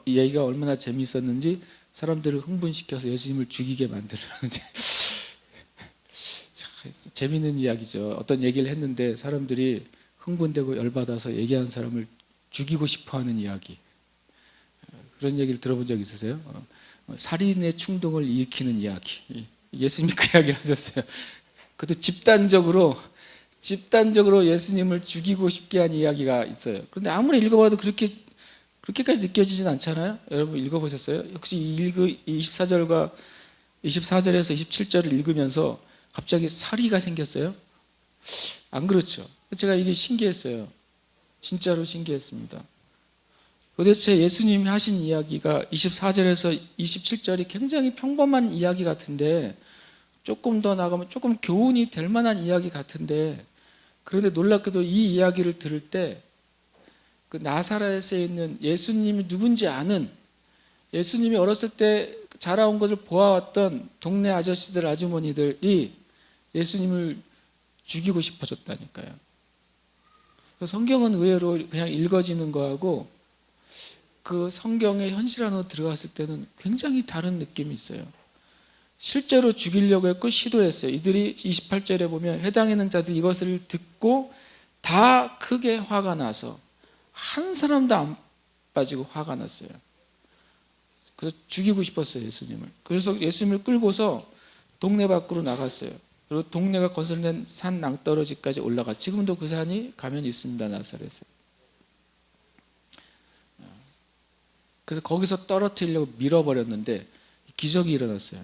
얘기가 얼마나 재미있었는지 사람들을 흥분시켜서 예수님을 죽이게 만들려는 재미있는 이야기죠. 어떤 얘기를 했는데 사람들이 흥분되고 열받아서 얘기하는 사람을 죽이고 싶어하는 이야기. 그런 얘기를 들어본 적 있으세요? 살인의 충동을 일으키는 이야기. 예수님이 그 이야기를 하셨어요. 그것도 집단적으로 예수님을 죽이고 싶게 한 이야기가 있어요. 그런데 아무리 읽어봐도 그렇게까지 느껴지진 않잖아요. 여러분 읽어보셨어요? 혹시 24절에서 27절을 읽으면서 갑자기 사리가 생겼어요? 안 그렇죠? 제가 이게 신기했어요. 진짜로 신기했습니다. 도대체 예수님이 하신 이야기가 24절에서 27절이 굉장히 평범한 이야기 같은데 조금 더 나가면 조금 교훈이 될 만한 이야기 같은데 그런데 놀랍게도 이 이야기를 들을 때 그 나사렛에 있는 예수님이 누군지 아는 예수님이 어렸을 때 자라온 것을 보아왔던 동네 아저씨들 아주머니들이 예수님을 죽이고 싶어졌다니까요. 성경은 의외로 그냥 읽어지는 거하고 그 성경의 현실 안으로 들어갔을 때는 굉장히 다른 느낌이 있어요. 실제로 죽이려고 했고 시도했어요. 이들이 28절에 보면 회당에 있는 자들이 이것을 듣고 다 크게 화가 나서 한 사람도 안 빠지고 화가 났어요. 그래서 죽이고 싶었어요, 예수님을. 그래서 예수님을 끌고서 동네 밖으로 나갔어요. 그리고 동네가 건설된 산 낭떠러지까지 올라가. 지금도 그 산이 가면 있습니다. 나사렛에. 그래서 거기서 떨어뜨리려고 밀어버렸는데 기적이 일어났어요.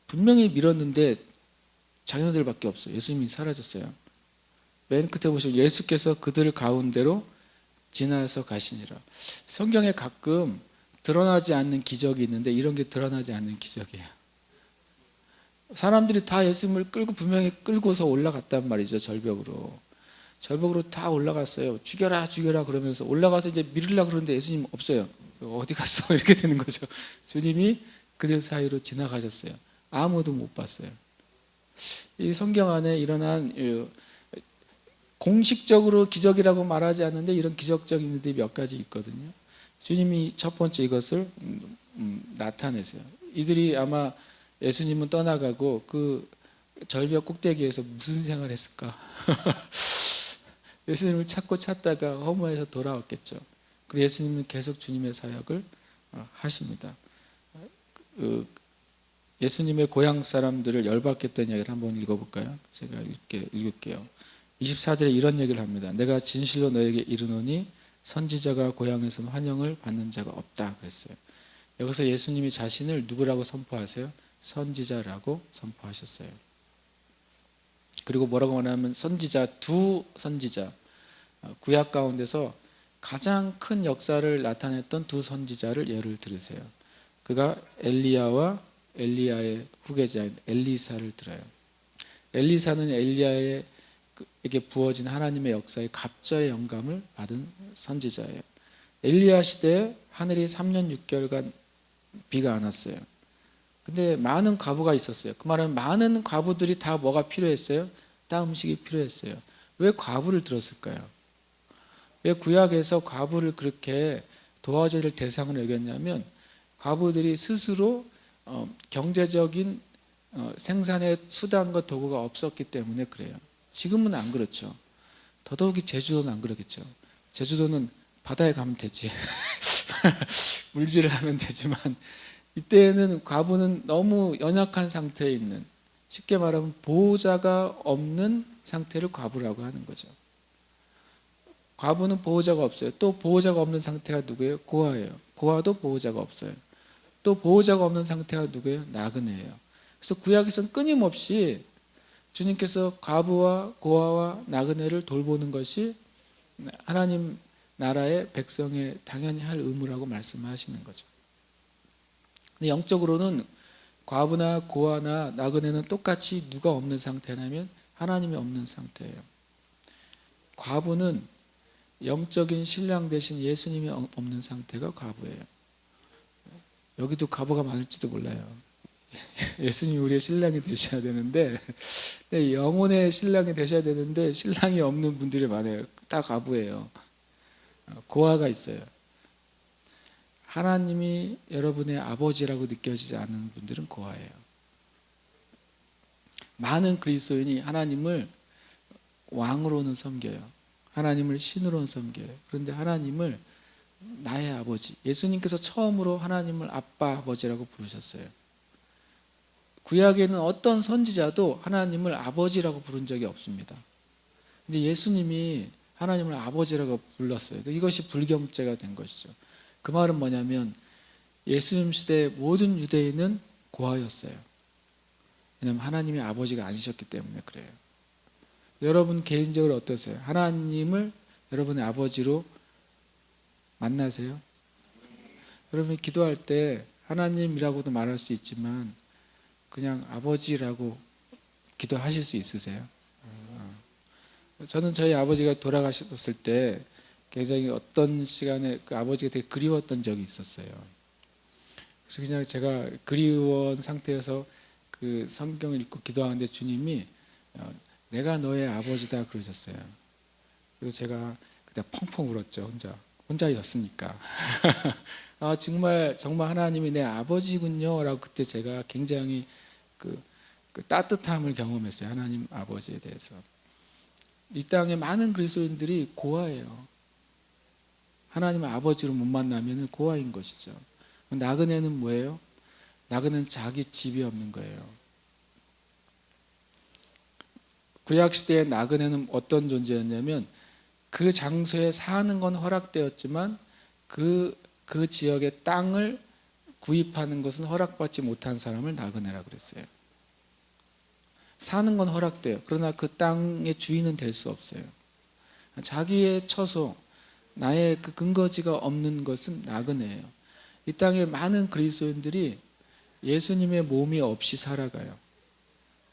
분명히 밀었는데 자녀들밖에 없어요. 예수님이 사라졌어요. 맨 끝에 보시면 예수께서 그들 가운데로 지나서 가시니라. 성경에 가끔 드러나지 않는 기적이 있는데 이런 게 드러나지 않는 기적이에요. 사람들이 다 예수님을 끌고 분명히 끌고서 올라갔단 말이죠. 절벽으로 다 올라갔어요. 죽여라 죽여라 그러면서 올라가서 이제 밀으려고 그러는데 예수님 없어요. 어디 갔어? 이렇게 되는 거죠. 주님이 그들 사이로 지나가셨어요. 아무도 못 봤어요. 이 성경 안에 일어난 공식적으로 기적이라고 말하지 않는데 이런 기적적인 일들이 몇 가지 있거든요. 주님이 첫 번째 이것을 나타내세요. 이들이 아마 예수님은 떠나가고 그 절벽 꼭대기에서 무슨 생활을 했을까? 예수님을 찾다가 허무해서 돌아왔겠죠. 그리고 예수님은 계속 주님의 사역을 하십니다. 예수님의 고향 사람들을 열받겠다는 이야기를 한번 읽어볼까요? 제가 읽을게요. 24절에 이런 얘기를 합니다. 내가 진실로 너에게 이르노니 선지자가 고향에서는 환영을 받는 자가 없다 그랬어요. 여기서 예수님이 자신을 누구라고 선포하세요? 선지자라고 선포하셨어요. 그리고 뭐라고 말하면 두 선지자, 구약 가운데서 가장 큰 역사를 나타냈던 두 선지자를 예를 들으세요. 그가 엘리야와 엘리야의 후계자인 엘리사를 들어요. 엘리사는 엘리야에게 부어진 하나님의 역사에 갑절의 영감을 받은 선지자예요. 엘리야 시대에 하늘이 3년 6개월간 비가 안 왔어요. 근데 많은 과부가 있었어요. 그 말은 많은 과부들이 다 뭐가 필요했어요? 땅 음식이 필요했어요. 왜 과부를 들었을까요? 왜 구약에서 과부를 그렇게 도와줘야 될 대상으로 여겼냐면 과부들이 스스로 경제적인 생산의 수단과 도구가 없었기 때문에 그래요. 지금은 안 그렇죠. 더더욱이 제주도는 안 그러겠죠. 제주도는 바다에 가면 되지. 물질을 하면 되지만 이때는 과부는 너무 연약한 상태에 있는, 쉽게 말하면 보호자가 없는 상태를 과부라고 하는 거죠. 과부는 보호자가 없어요. 또 보호자가 없는 상태가 누구예요? 고아예요. 고아도 보호자가 없어요. 또 보호자가 없는 상태가 누구예요? 나그네예요. 그래서 구약에서는 끊임없이 주님께서 과부와 고아와 나그네를 돌보는 것이 하나님 나라의 백성의 당연히 할 의무라고 말씀하시는 거죠. 근데 영적으로는 과부나 고아나 나그네는 똑같이 누가 없는 상태냐면 하나님이 없는 상태예요. 과부는 영적인 신랑 대신 예수님이 없는 상태가 과부예요. 여기도 과부가 많을지도 몰라요. 예수님이 우리의 신랑이 되셔야 되는데 영혼의 신랑이 되셔야 되는데 신랑이 없는 분들이 많아요. 다 과부예요. 고아가 있어요. 하나님이 여러분의 아버지라고 느껴지지 않는 분들은 고아예요. 많은 그리스도인이 하나님을 왕으로는 섬겨요. 하나님을 신으로는 섬겨요. 그런데 하나님을 나의 아버지, 예수님께서 처음으로 하나님을 아빠 아버지라고 부르셨어요. 구약에는 어떤 선지자도 하나님을 아버지라고 부른 적이 없습니다. 근데 예수님이 하나님을 아버지라고 불렀어요. 이것이 불경죄가 된 것이죠. 그 말은 뭐냐면 예수님 시대의 모든 유대인은 고아였어요. 왜냐하면 하나님이 아버지가 아니셨기 때문에 그래요. 여러분 개인적으로 어떠세요? 하나님을 여러분의 아버지로 만나세요? 여러분이 기도할 때 하나님이라고도 말할 수 있지만 그냥 아버지라고 기도하실 수 있으세요? 저는 저희 아버지가 돌아가셨을 때 굉장히 어떤 시간에 그 아버지가 되게 그리웠던 적이 있었어요. 그래서 그냥 제가 그리운 상태에서 그 성경을 읽고 기도하는데 주님이 내가 너의 아버지다 그러셨어요. 그래서 제가 그때 펑펑 울었죠. 혼자였으니까. 아 정말 하나님이 내 아버지군요라고 그때 제가 굉장히 그 따뜻함을 경험했어요. 하나님 아버지에 대해서. 이 땅에 많은 그리스도인들이 고아예요. 하나님의 아버지로 못 만나면 고아인 것이죠. 나그네는 뭐예요? 나그네는 자기 집이 없는 거예요. 구약 시대의 나그네는 어떤 존재였냐면 그 장소에 사는 건 허락되었지만 그 지역의 땅을 구입하는 것은 허락받지 못한 사람을 나그네라고 그랬어요. 사는 건 허락돼요. 그러나 그 땅의 주인은 될 수 없어요. 자기의 처소, 나의 그 근거지가 없는 것은 나그네예요. 이 땅에 많은 그리스도인들이 예수님의 몸이 없이 살아가요.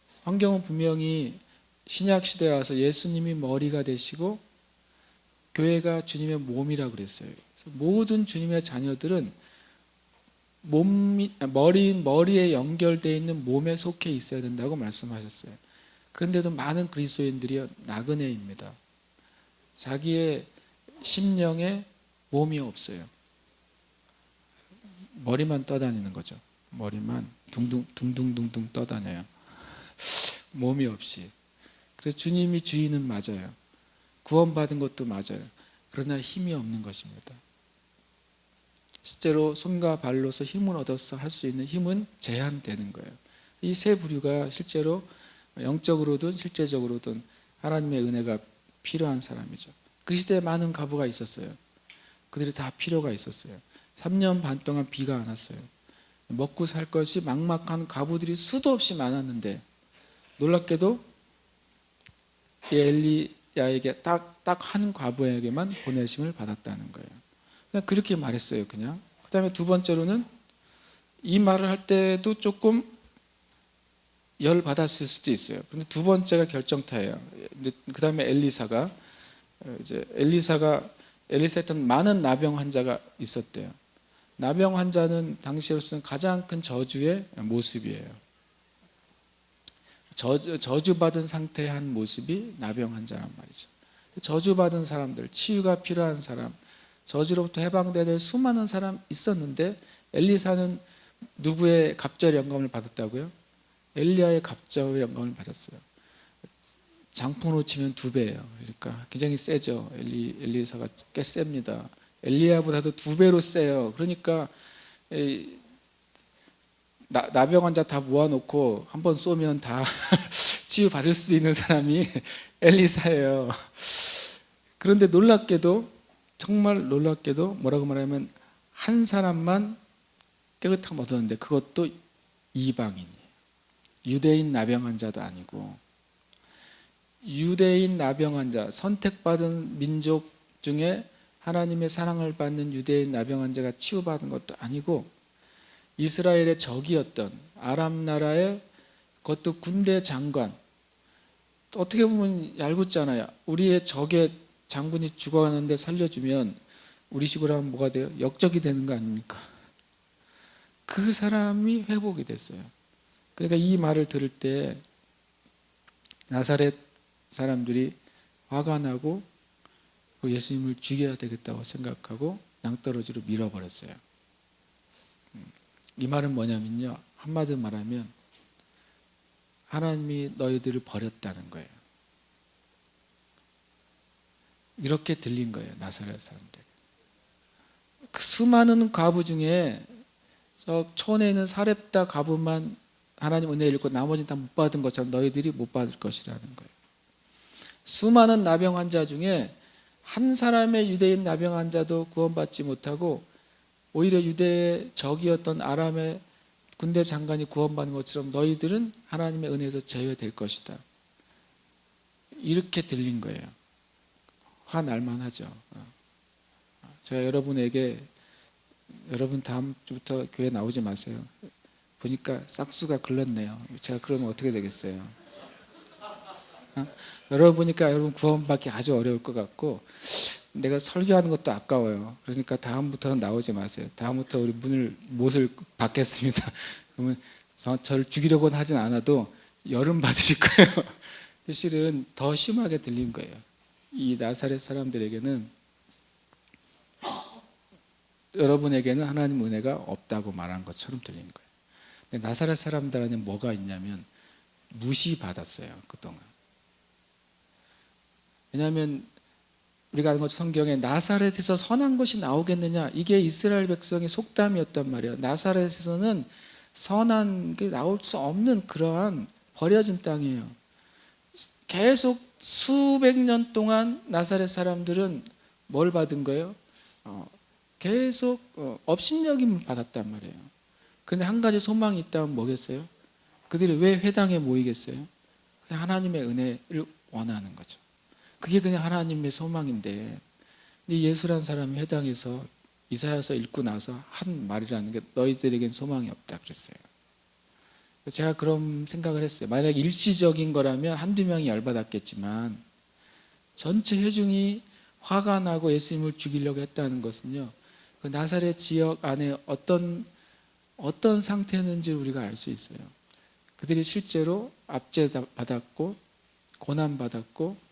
성경은 분명히 신약 시대에 와서 예수님이 머리가 되시고 교회가 주님의 몸이라고 그랬어요. 그래서 모든 주님의 자녀들은 머리에 연결되어 있는 몸에 속해 있어야 된다고 말씀하셨어요. 그런데도 많은 그리스도인들이 나그네입니다. 자기의 심령에 몸이 없어요. 머리만 떠다니는 거죠. 머리만 둥둥둥둥 떠다녀요. 몸이 없이. 그래서 주님이 주인은 맞아요. 구원받은 것도 맞아요. 그러나 힘이 없는 것입니다. 실제로 손과 발로서 힘을 얻어서 할 수 있는 힘은 제한되는 거예요. 이 세 부류가 실제로 영적으로든 실제적으로든 하나님의 은혜가 필요한 사람이죠. 그 시대에 많은 과부가 있었어요. 그들이 다 필요가 있었어요. 3년 반 동안 비가 안 왔어요. 먹고 살 것이 막막한 과부들이 수도 없이 많았는데 놀랍게도 이 엘리야에게 딱 한 과부에게만 보내심을 받았다는 거예요. 그냥 그렇게 말했어요. 그냥. 그 다음에 두 번째로는 이 말을 할 때도 조금 열 받았을 수도 있어요. 근데 두 번째가 결정타예요. 그 다음에 엘리사가 했던 많은 나병 환자가 있었대요. 나병 환자는 당시로서는 가장 큰 저주의 모습이에요. 저주받은 상태의 한 모습이 나병 환자란 말이죠. 저주받은 사람들, 치유가 필요한 사람, 저주로부터 해방돼야 될 수많은 사람 있었는데 엘리사는 누구의 갑절 영감을 받았다고요? 엘리야의 갑절 영감을 받았어요. 장풍으로 치면 2배예요. 그러니까 굉장히 세죠. 엘리사가 꽤 셉니다. 엘리야보다도 2배로 세요. 그러니까 나병 환자 다 모아놓고 한번 쏘면 다 치유받을 수 있는 사람이 엘리사예요. 그런데 놀랍게도 정말 놀랍게도 뭐라고 말하면 한 사람만 깨끗함 얻었는데 그것도 이방인이에요. 유대인 나병 환자도 아니고 유대인 나병 환자, 선택받은 민족 중에 하나님의 사랑을 받는 유대인 나병 환자가 치유받은 것도 아니고 이스라엘의 적이었던 아람 나라의 그것도 군대 장관, 어떻게 보면 얄궂잖아요. 우리의 적의 장군이 죽어가는데 살려주면 우리 식으로 하면 뭐가 돼요? 역적이 되는 거 아닙니까? 그 사람이 회복이 됐어요. 그러니까 이 말을 들을 때 나사렛 사람들이 화가 나고 예수님을 죽여야 되겠다고 생각하고 낭떠러지로 밀어버렸어요. 이 말은 뭐냐면요, 한마디로 말하면 하나님이 너희들을 버렸다는 거예요. 이렇게 들린 거예요, 나사렛 사람들. 그 수많은 과부 중에 저 촌에 있는 사렙다 과부만 하나님 은혜 읽고 나머지는 다 못 받은 것처럼 너희들이 못 받을 것이라는 거예요. 수많은 나병 환자 중에 한 사람의 유대인 나병 환자도 구원받지 못하고 오히려 유대의 적이었던 아람의 군대 장관이 구원받는 것처럼 너희들은 하나님의 은혜에서 제외될 것이다. 이렇게 들린 거예요. 화 날만 하죠. 제가 여러분에게 여러분 다음 주부터 교회 나오지 마세요. 보니까 싹수가 글렀네요. 제가 그러면 어떻게 되겠어요? 여러분 보니까 여러분 구원받기 아주 어려울 것 같고 내가 설교하는 것도 아까워요. 그러니까 다음부터는 나오지 마세요. 다음부터 우리 못을 받겠습니다. 그러면 저를 죽이려고는 하진 않아도 열은 받으실 거예요. 실은 더 심하게 들린 거예요. 이 나사렛 사람들에게는 여러분에게는 하나님 은혜가 없다고 말한 것처럼 들린 거예요. 근데 나사렛 사람들한테는 뭐가 있냐면 무시받았어요. 그동안. 왜냐하면 우리가 아는 것처럼 성경에 나사렛에서 선한 것이 나오겠느냐, 이게 이스라엘 백성의 속담이었단 말이에요. 나사렛에서는 선한 게 나올 수 없는 그러한 버려진 땅이에요. 계속 수백 년 동안 나사렛 사람들은 뭘 받은 거예요? 계속 업신여김을 받았단 말이에요. 그런데 한 가지 소망이 있다면 뭐겠어요? 그들이 왜 회당에 모이겠어요? 그냥 하나님의 은혜를 원하는 거죠. 그게 그냥 하나님의 소망인데, 예수란 사람이 회당에서 이사야서 읽고 나서 한 말이라는 게 너희들에겐 소망이 없다 그랬어요. 제가 그런 생각을 했어요. 만약 일시적인 거라면 한두 명이 열받았겠지만 전체 회중이 화가 나고 예수님을 죽이려고 했다는 것은요, 그 나사렛 지역 안에 어떤 상태였는지 우리가 알 수 있어요. 그들이 실제로 압제받았고 고난받았고,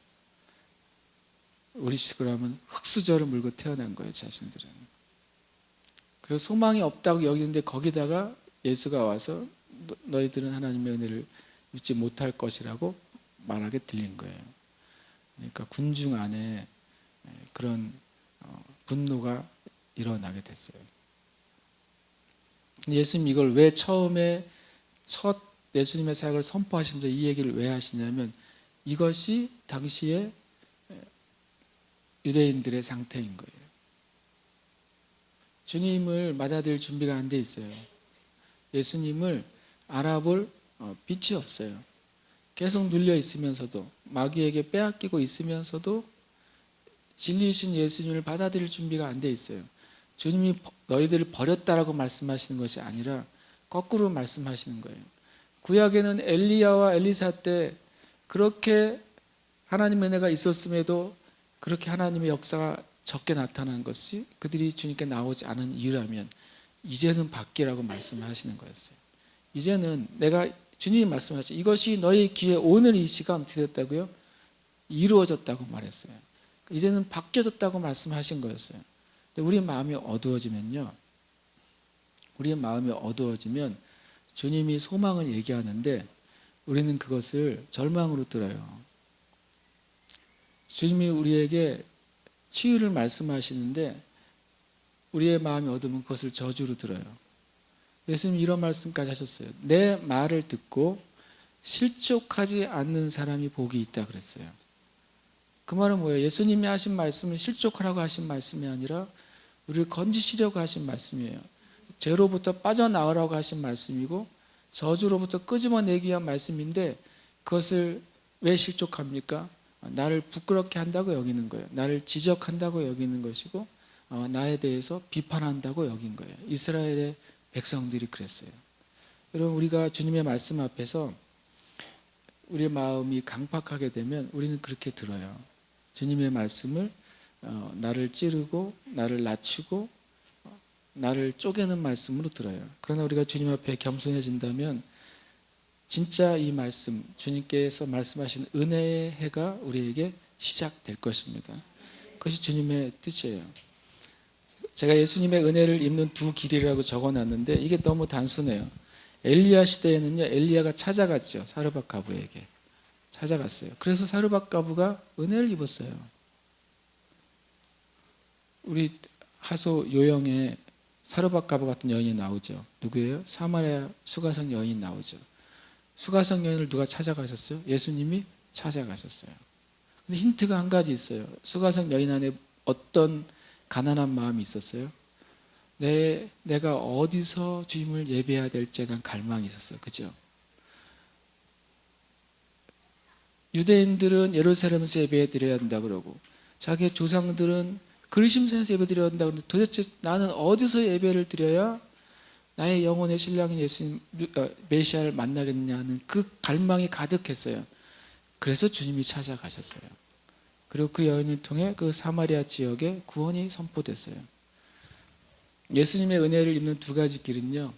우리 식으로 하면 흙수저를 물고 태어난 거예요, 자신들은. 그리고 소망이 없다고 여기는데 거기다가 예수가 와서 너희들은 하나님의 은혜를 믿지 못할 것이라고 말하게 들린 거예요. 그러니까 군중 안에 그런 분노가 일어나게 됐어요. 예수님 이걸 왜 처음에 첫 예수님의 사역을 선포하시면서 이 얘기를 왜 하시냐면, 이것이 당시에 유대인들의 상태인 거예요. 주님을 맞아들일 준비가 안 돼 있어요. 예수님을 알아볼 빛이 없어요. 계속 눌려 있으면서도, 마귀에게 빼앗기고 있으면서도 진리이신 예수님을 받아들일 준비가 안 돼 있어요. 주님이 너희들을 버렸다라고 말씀하시는 것이 아니라 거꾸로 말씀하시는 거예요. 구약에는 엘리야와 엘리사 때 그렇게 하나님의 은혜가 있었음에도 그렇게 하나님의 역사가 적게 나타난 것이 그들이 주님께 나오지 않은 이유라면, 이제는 바뀌라고 말씀하시는 거였어요. 이제는 주님이 말씀하신 이것이 너희 귀에 오늘 이 시간 어떻게 됐다고요? 이루어졌다고 말했어요. 이제는 바뀌어졌다고 말씀하신 거였어요. 근데 우리 마음이 어두워지면 주님이 소망을 얘기하는데 우리는 그것을 절망으로 들어요. 주님이 우리에게 치유를 말씀하시는데 우리의 마음이 어두우면 그것을 저주로 들어요. 예수님 이런 말씀까지 하셨어요. 내 말을 듣고 실족하지 않는 사람이 복이 있다 그랬어요. 그 말은 뭐예요? 예수님이 하신 말씀은 실족하라고 하신 말씀이 아니라 우리를 건지시려고 하신 말씀이에요. 죄로부터 빠져나오라고 하신 말씀이고 저주로부터 끄집어내기 위한 말씀인데, 그것을 왜 실족합니까? 나를 부끄럽게 한다고 여기는 거예요. 나를 지적한다고 여기는 것이고, 나에 대해서 비판한다고 여긴 거예요. 이스라엘의 백성들이 그랬어요. 여러분, 우리가 주님의 말씀 앞에서 우리의 마음이 강팍하게 되면 우리는 그렇게 들어요. 주님의 말씀을 나를 찌르고 나를 낮추고 나를 쪼개는 말씀으로 들어요. 그러나 우리가 주님 앞에 겸손해진다면 진짜 이 말씀, 주님께서 말씀하신 은혜의 해가 우리에게 시작될 것입니다. 그것이 주님의 뜻이에요. 제가 예수님의 은혜를 입는 두 길이라고 적어놨는데 이게 너무 단순해요. 엘리야 시대에는요, 엘리야가 찾아갔죠. 사르밧 과부에게 찾아갔어요. 그래서 사르밧 과부가 은혜를 입었어요. 우리 하소 요영에 사르밧 과부 같은 여인이 나오죠. 누구예요? 사마리아 수가성 여인 나오죠. 수가성 여인을 누가 찾아가셨어요? 예수님이 찾아가셨어요. 근데 힌트가 한 가지 있어요. 수가성 여인 안에 어떤 가난한 마음이 있었어요? 내가 어디서 주님을 예배해야 될지에 대한 갈망이 있었어요. 그죠? 유대인들은 예루살렘에서 예배해 드려야 한다 그러고, 자기의 조상들은 그리심산에서 예배 드려야 한다 그러는데, 도대체 나는 어디서 예배를 드려야 나의 영혼의 신랑인 예수님 메시아를 만나겠냐는 그 갈망이 가득했어요. 그래서 주님이 찾아가셨어요. 그리고 그 여인을 통해 그 사마리아 지역에 구원이 선포됐어요. 예수님의 은혜를 입는 두 가지 길은요,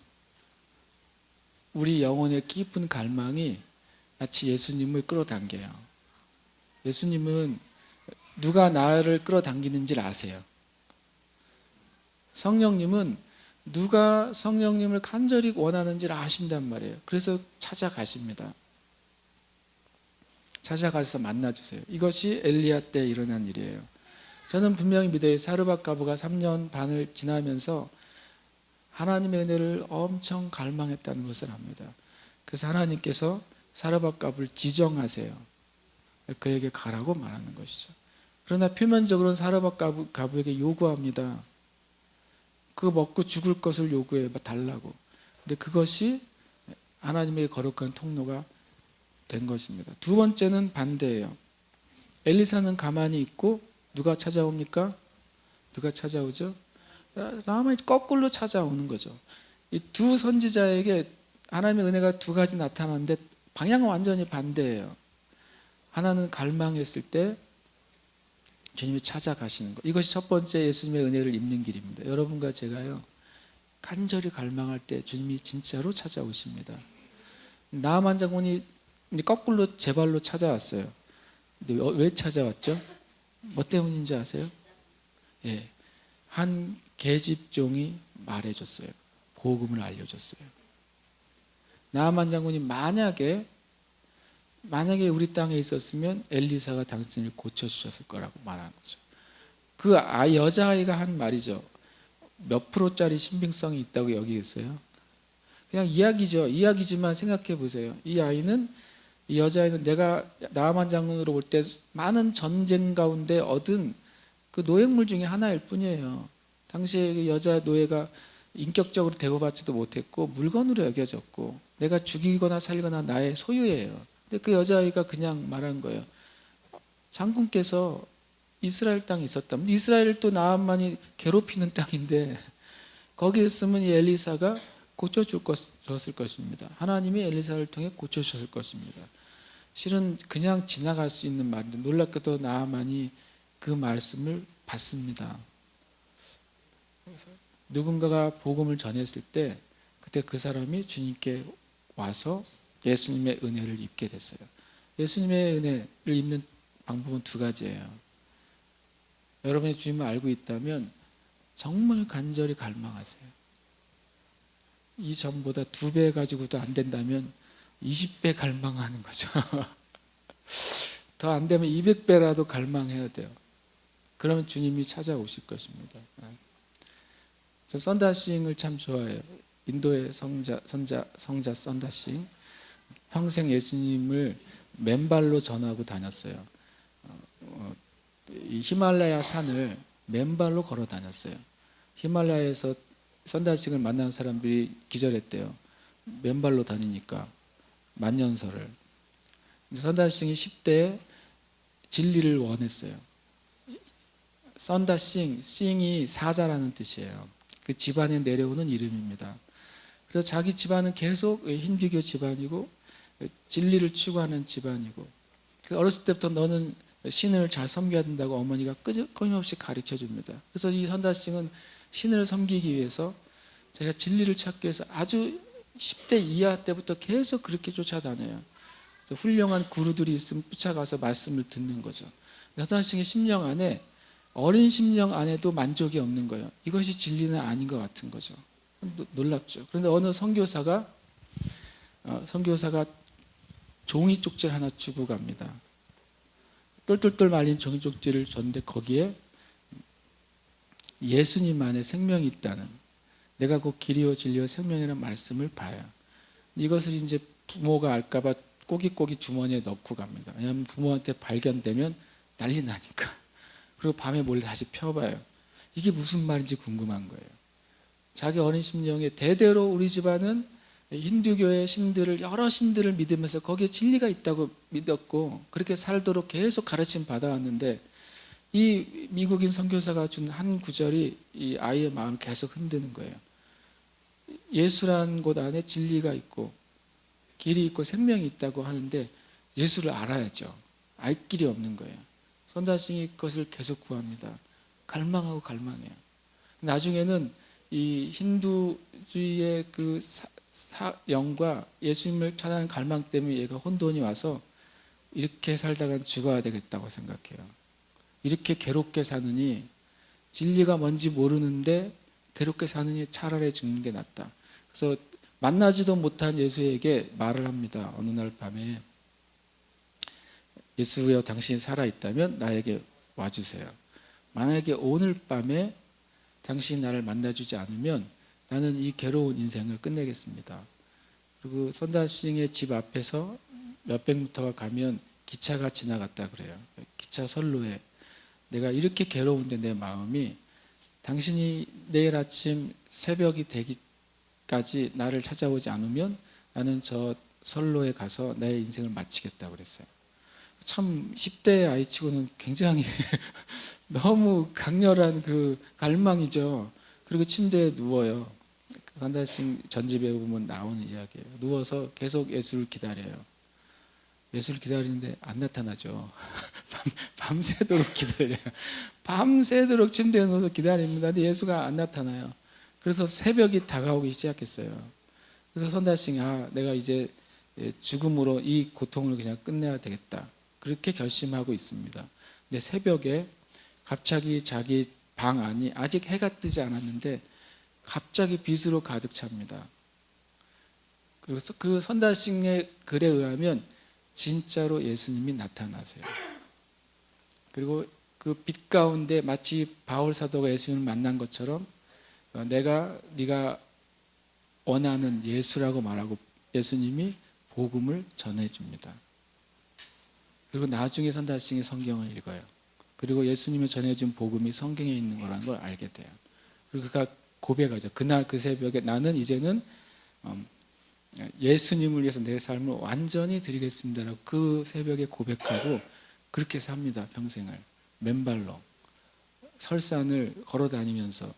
우리 영혼의 깊은 갈망이 마치 예수님을 끌어당겨요. 예수님은 누가 나를 끌어당기는지를 아세요. 성령님은 누가 성령님을 간절히 원하는지를 아신단 말이에요. 그래서 찾아가십니다. 찾아가서 만나주세요. 이것이 엘리야 때 일어난 일이에요. 저는 분명히 믿어요. 사르밧 과부가 3년 반을 지나면서 하나님의 은혜를 엄청 갈망했다는 것을 압니다. 그래서 하나님께서 사르밧 과부를 지정하세요. 그에게 가라고 말하는 것이죠. 그러나 표면적으로는 사르밧 과부에게 요구합니다. 그거 먹고 죽을 것을 요구해 달라고. 근데 그것이 하나님의 거룩한 통로가 된 것입니다. 두 번째는 반대예요. 엘리사는 가만히 있고 누가 찾아옵니까? 누가 찾아오죠? 나아만이 거꾸로 찾아오는 거죠. 이 두 선지자에게 하나님의 은혜가 두 가지 나타나는데 방향은 완전히 반대예요. 하나는 갈망했을 때 주님이 찾아가시는 것. 이것이 첫 번째 예수님의 은혜를 입는 길입니다. 여러분과 제가요, 간절히 갈망할 때 주님이 진짜로 찾아오십니다. 나아만 장군이 거꾸로 제 발로 찾아왔어요. 근데 왜 찾아왔죠? 뭐 때문인지 아세요? 예, 한 계집종이 말해줬어요. 복음을 알려줬어요. 나아만 장군이 만약에 우리 땅에 있었으면 엘리사가 당신을 고쳐주셨을 거라고 말하는 거죠. 그 여자아이가 한 말이죠. 몇 프로짜리 신빙성이 있다고 여기겠어요? 그냥 이야기죠. 이야기지만 생각해 보세요. 이 여자아이는 내가 나아만 장군으로 볼 때 많은 전쟁 가운데 얻은 그 노획물 중에 하나일 뿐이에요. 당시에 그 여자 노예가 인격적으로 대우받지도 못했고 물건으로 여겨졌고 내가 죽이거나 살거나 나의 소유예요. 근데 그 여자아이가 그냥 말한 거예요. 장군께서 이스라엘 땅에 있었다면, 이스라엘 또 나아만이 괴롭히는 땅인데 거기에 있으면 이 엘리사가 고쳐줬을 것입니다. 하나님이 엘리사를 통해 고쳐주셨을 것입니다. 실은 그냥 지나갈 수 있는 말인데 놀랍게도 나아만이 그 말씀을 받습니다. 누군가가 복음을 전했을 때 그때 그 사람이 주님께 와서 예수님의 은혜를 입게 됐어요. 예수님의 은혜를 입는 방법은 두 가지예요. 여러분이 주님을 알고 있다면 정말 간절히 갈망하세요. 이 전보다 2배 가지고도 안 된다면 20배 갈망하는 거죠. 더 안 되면 200배라도 갈망해야 돼요. 그러면 주님이 찾아오실 것입니다. 저 썬다싱을 참 좋아해요. 인도의 성자 썬다싱. 평생 예수님을 맨발로 전하고 다녔어요. 이 히말라야 산을 맨발로 걸어 다녔어요. 히말라야에서 썬다싱을 만난 사람들이 기절했대요. 맨발로 다니니까 만년설을. 썬다싱이 10대에 진리를 원했어요. 썬다싱, 싱이 사자라는 뜻이에요. 그 집안에 내려오는 이름입니다. 그래서 자기 집안은 계속 힌두교 집안이고 진리를 추구하는 집안이고, 어렸을 때부터 너는 신을 잘 섬겨야 된다고 어머니가 끊임없이 가르쳐 줍니다. 그래서 이 선다싱은 신을 섬기기 위해서 제가 진리를 찾기 위해서 아주 10대 이하 때부터 계속 그렇게 쫓아다녀요. 훌륭한 구루들이 있으면 쫓아가서 말씀을 듣는 거죠. 선다싱의 심령 안에, 어린 심령 안에도 만족이 없는 거예요. 이것이 진리는 아닌 것 같은 거죠. 놀랍죠. 그런데 어느 선교사가 종이 쪽지를 하나 주고 갑니다. 똘똘똘 말린 종이 쪽지를 줬는데 거기에 예수님 안에 생명이 있다는, 내가 곧 길이요 진리요 생명이라는 말씀을 봐요. 이것을 이제 부모가 알까봐 꼬깃꼬깃 주머니에 넣고 갑니다. 왜냐하면 부모한테 발견되면 난리 나니까. 그리고 밤에 몰래 다시 펴봐요. 이게 무슨 말인지 궁금한 거예요. 자기 어린 심령에 대대로 우리 집안은 힌두교의 신들을, 여러 신들을 믿으면서 거기에 진리가 있다고 믿었고 그렇게 살도록 계속 가르침 받아왔는데, 이 미국인 선교사가 준 한 구절이 이 아이의 마음을 계속 흔드는 거예요. 예수라는 곳 안에 진리가 있고 길이 있고 생명이 있다고 하는데 예수를 알아야죠. 알 길이 없는 거예요. 선다싱이 그것을 계속 구합니다. 갈망하고 갈망해요. 나중에는 이 힌두주의의 그 영과 예수님을 찾아가는 갈망 때문에 얘가 혼돈이 와서 이렇게 살다간 죽어야 되겠다고 생각해요. 이렇게 괴롭게 사느니, 진리가 뭔지 모르는데 괴롭게 사느니 차라리 죽는 게 낫다. 그래서 만나지도 못한 예수에게 말을 합니다. 어느 날 밤에, 예수여 당신이 살아있다면 나에게 와주세요. 만약에 오늘 밤에 당신이 나를 만나주지 않으면 나는 이 괴로운 인생을 끝내겠습니다. 그리고 선다싱의 집 앞에서 몇백 미터가 가면 기차가 지나갔다 그래요. 기차 선로에 내가 이렇게 괴로운데 내 마음이 당신이 내일 아침 새벽이 되기까지 나를 찾아오지 않으면 나는 저 선로에 가서 내 인생을 마치겠다 그랬어요. 참 10대 아이치고는 굉장히 너무 강렬한 그 갈망이죠. 그리고 침대에 누워요. 산다싱 전집에 보면 나오는 이야기예요. 누워서 계속 예수를 기다려요. 예수를 기다리는데 안 나타나죠. 밤새도록 기다려요. 밤새도록 침대에 누워서 기다립니다. 근데 예수가 안 나타나요. 그래서 새벽이 다가오기 시작했어요. 그래서 선다싱이 내가 이제 죽음으로 이 고통을 그냥 끝내야 되겠다. 그렇게 결심하고 있습니다. 근데 새벽에 갑자기 자기 방 안이 아직 해가 뜨지 않았는데 갑자기 빛으로 가득 찹니다. 그래서 그 선다싱의 글에 의하면 진짜로 예수님이 나타나세요. 그리고 그 빛 가운데 마치 바울 사도가 예수님을 만난 것처럼 네가 원하는 예수라고 말하고 예수님이 복음을 전해줍니다. 그리고 나중에 선다싱이 성경을 읽어요. 그리고 예수님이 전해준 복음이 성경에 있는 거라는 걸 알게 돼요. 그리고 그가 고백하죠. 그날 그 새벽에 나는 이제는 예수님을 위해서 내 삶을 완전히 드리겠습니다라고 그 새벽에 고백하고 그렇게 삽니다. 평생을 맨발로 설산을 걸어 다니면서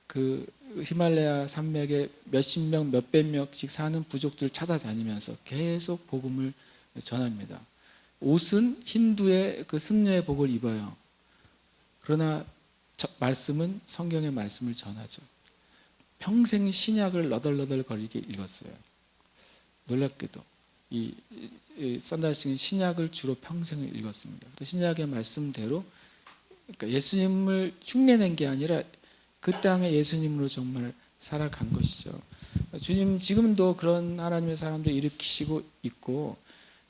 그 히말라야 산맥에 몇십 명, 몇백 명씩 사는 부족들 찾아다니면서 계속 복음을 전합니다. 옷은 힌두의 그 승려의 복을 입어요. 그러나 말씀은 성경의 말씀을 전하죠. 평생 신약을 너덜너덜거리게 읽었어요. 놀랍게도 이 선다싱은 신약을 주로 평생을 읽었습니다. 또 신약의 말씀대로 그러니까 예수님을 흉내낸 게 아니라 그 땅에 예수님으로 정말 살아간 것이죠. 주님 지금도 그런 하나님의 사람들 일으키시고 있고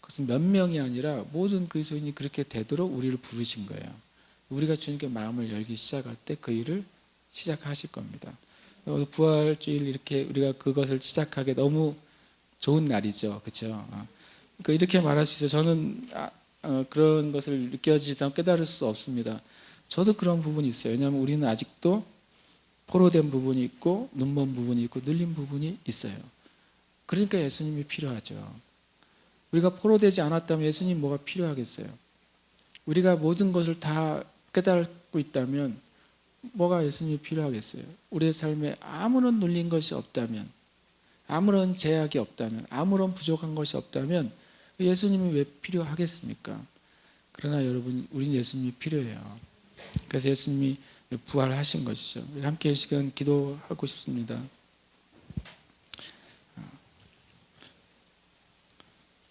그것은 몇 명이 아니라 모든 그리스도인이 그렇게 되도록 우리를 부르신 거예요. 우리가 주님께 마음을 열기 시작할 때 그 일을 시작하실 겁니다. 부활주일 이렇게 우리가 그것을 시작하게 너무 좋은 날이죠. 그렇죠? 그러니까 이렇게 말할 수 있어요. 저는 그런 것을 느껴지다 깨달을 수 없습니다. 저도 그런 부분이 있어요. 왜냐하면 우리는 아직도 포로된 부분이 있고 눈먼 부분이 있고 눌린 부분이 있어요. 그러니까 예수님이 필요하죠. 우리가 포로되지 않았다면 예수님 뭐가 필요하겠어요? 우리가 모든 것을 다 깨닫고 있다면 뭐가 예수님이 필요하겠어요? 우리의 삶에 아무런 눌린 것이 없다면, 아무런 제약이 없다면, 아무런 부족한 것이 없다면 예수님이 왜 필요하겠습니까? 그러나 여러분, 우린 예수님이 필요해요. 그래서 예수님이 부활하신 것이죠. 함께 이 시간 기도하고 싶습니다.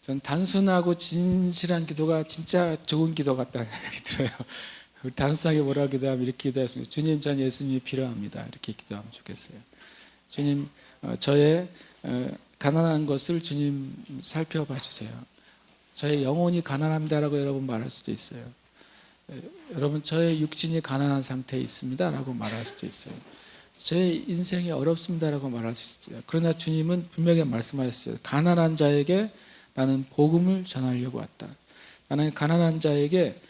전 단순하고 진실한 기도가 진짜 좋은 기도 같다는 생각이 들어요. 단순하게 뭐라고 기도하면 이렇게 기도했습니다. 주님, 전 예수님이 필요합니다. 이렇게 기도하면 좋겠어요. 주님, 저의 가난한 것을 주님 살펴봐 주세요. 저의 영혼이 가난합니다라고 여러분 말할 수도 있어요. 여러분, 저의 육신이 가난한 상태에 있습니다라고 말할 수도 있어요. 제 인생이 어렵습니다라고 말할 수도 있어요. 그러나 주님은 분명히 말씀하셨어요. 가난한 자에게 나는 복음을 전하려고 왔다. 나는 가난한 자에게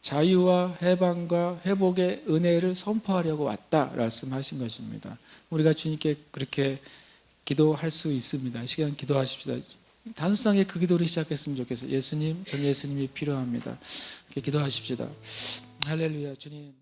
자유와 해방과 회복의 은혜를 선포하려고 왔다 말씀하신 것입니다. 우리가 주님께 그렇게 기도할 수 있습니다. 시간 기도하십시다. 단순하게 그 기도를 시작했으면 좋겠어요. 예수님, 전 예수님이 필요합니다. 이렇게 기도하십시다. 할렐루야. 주님.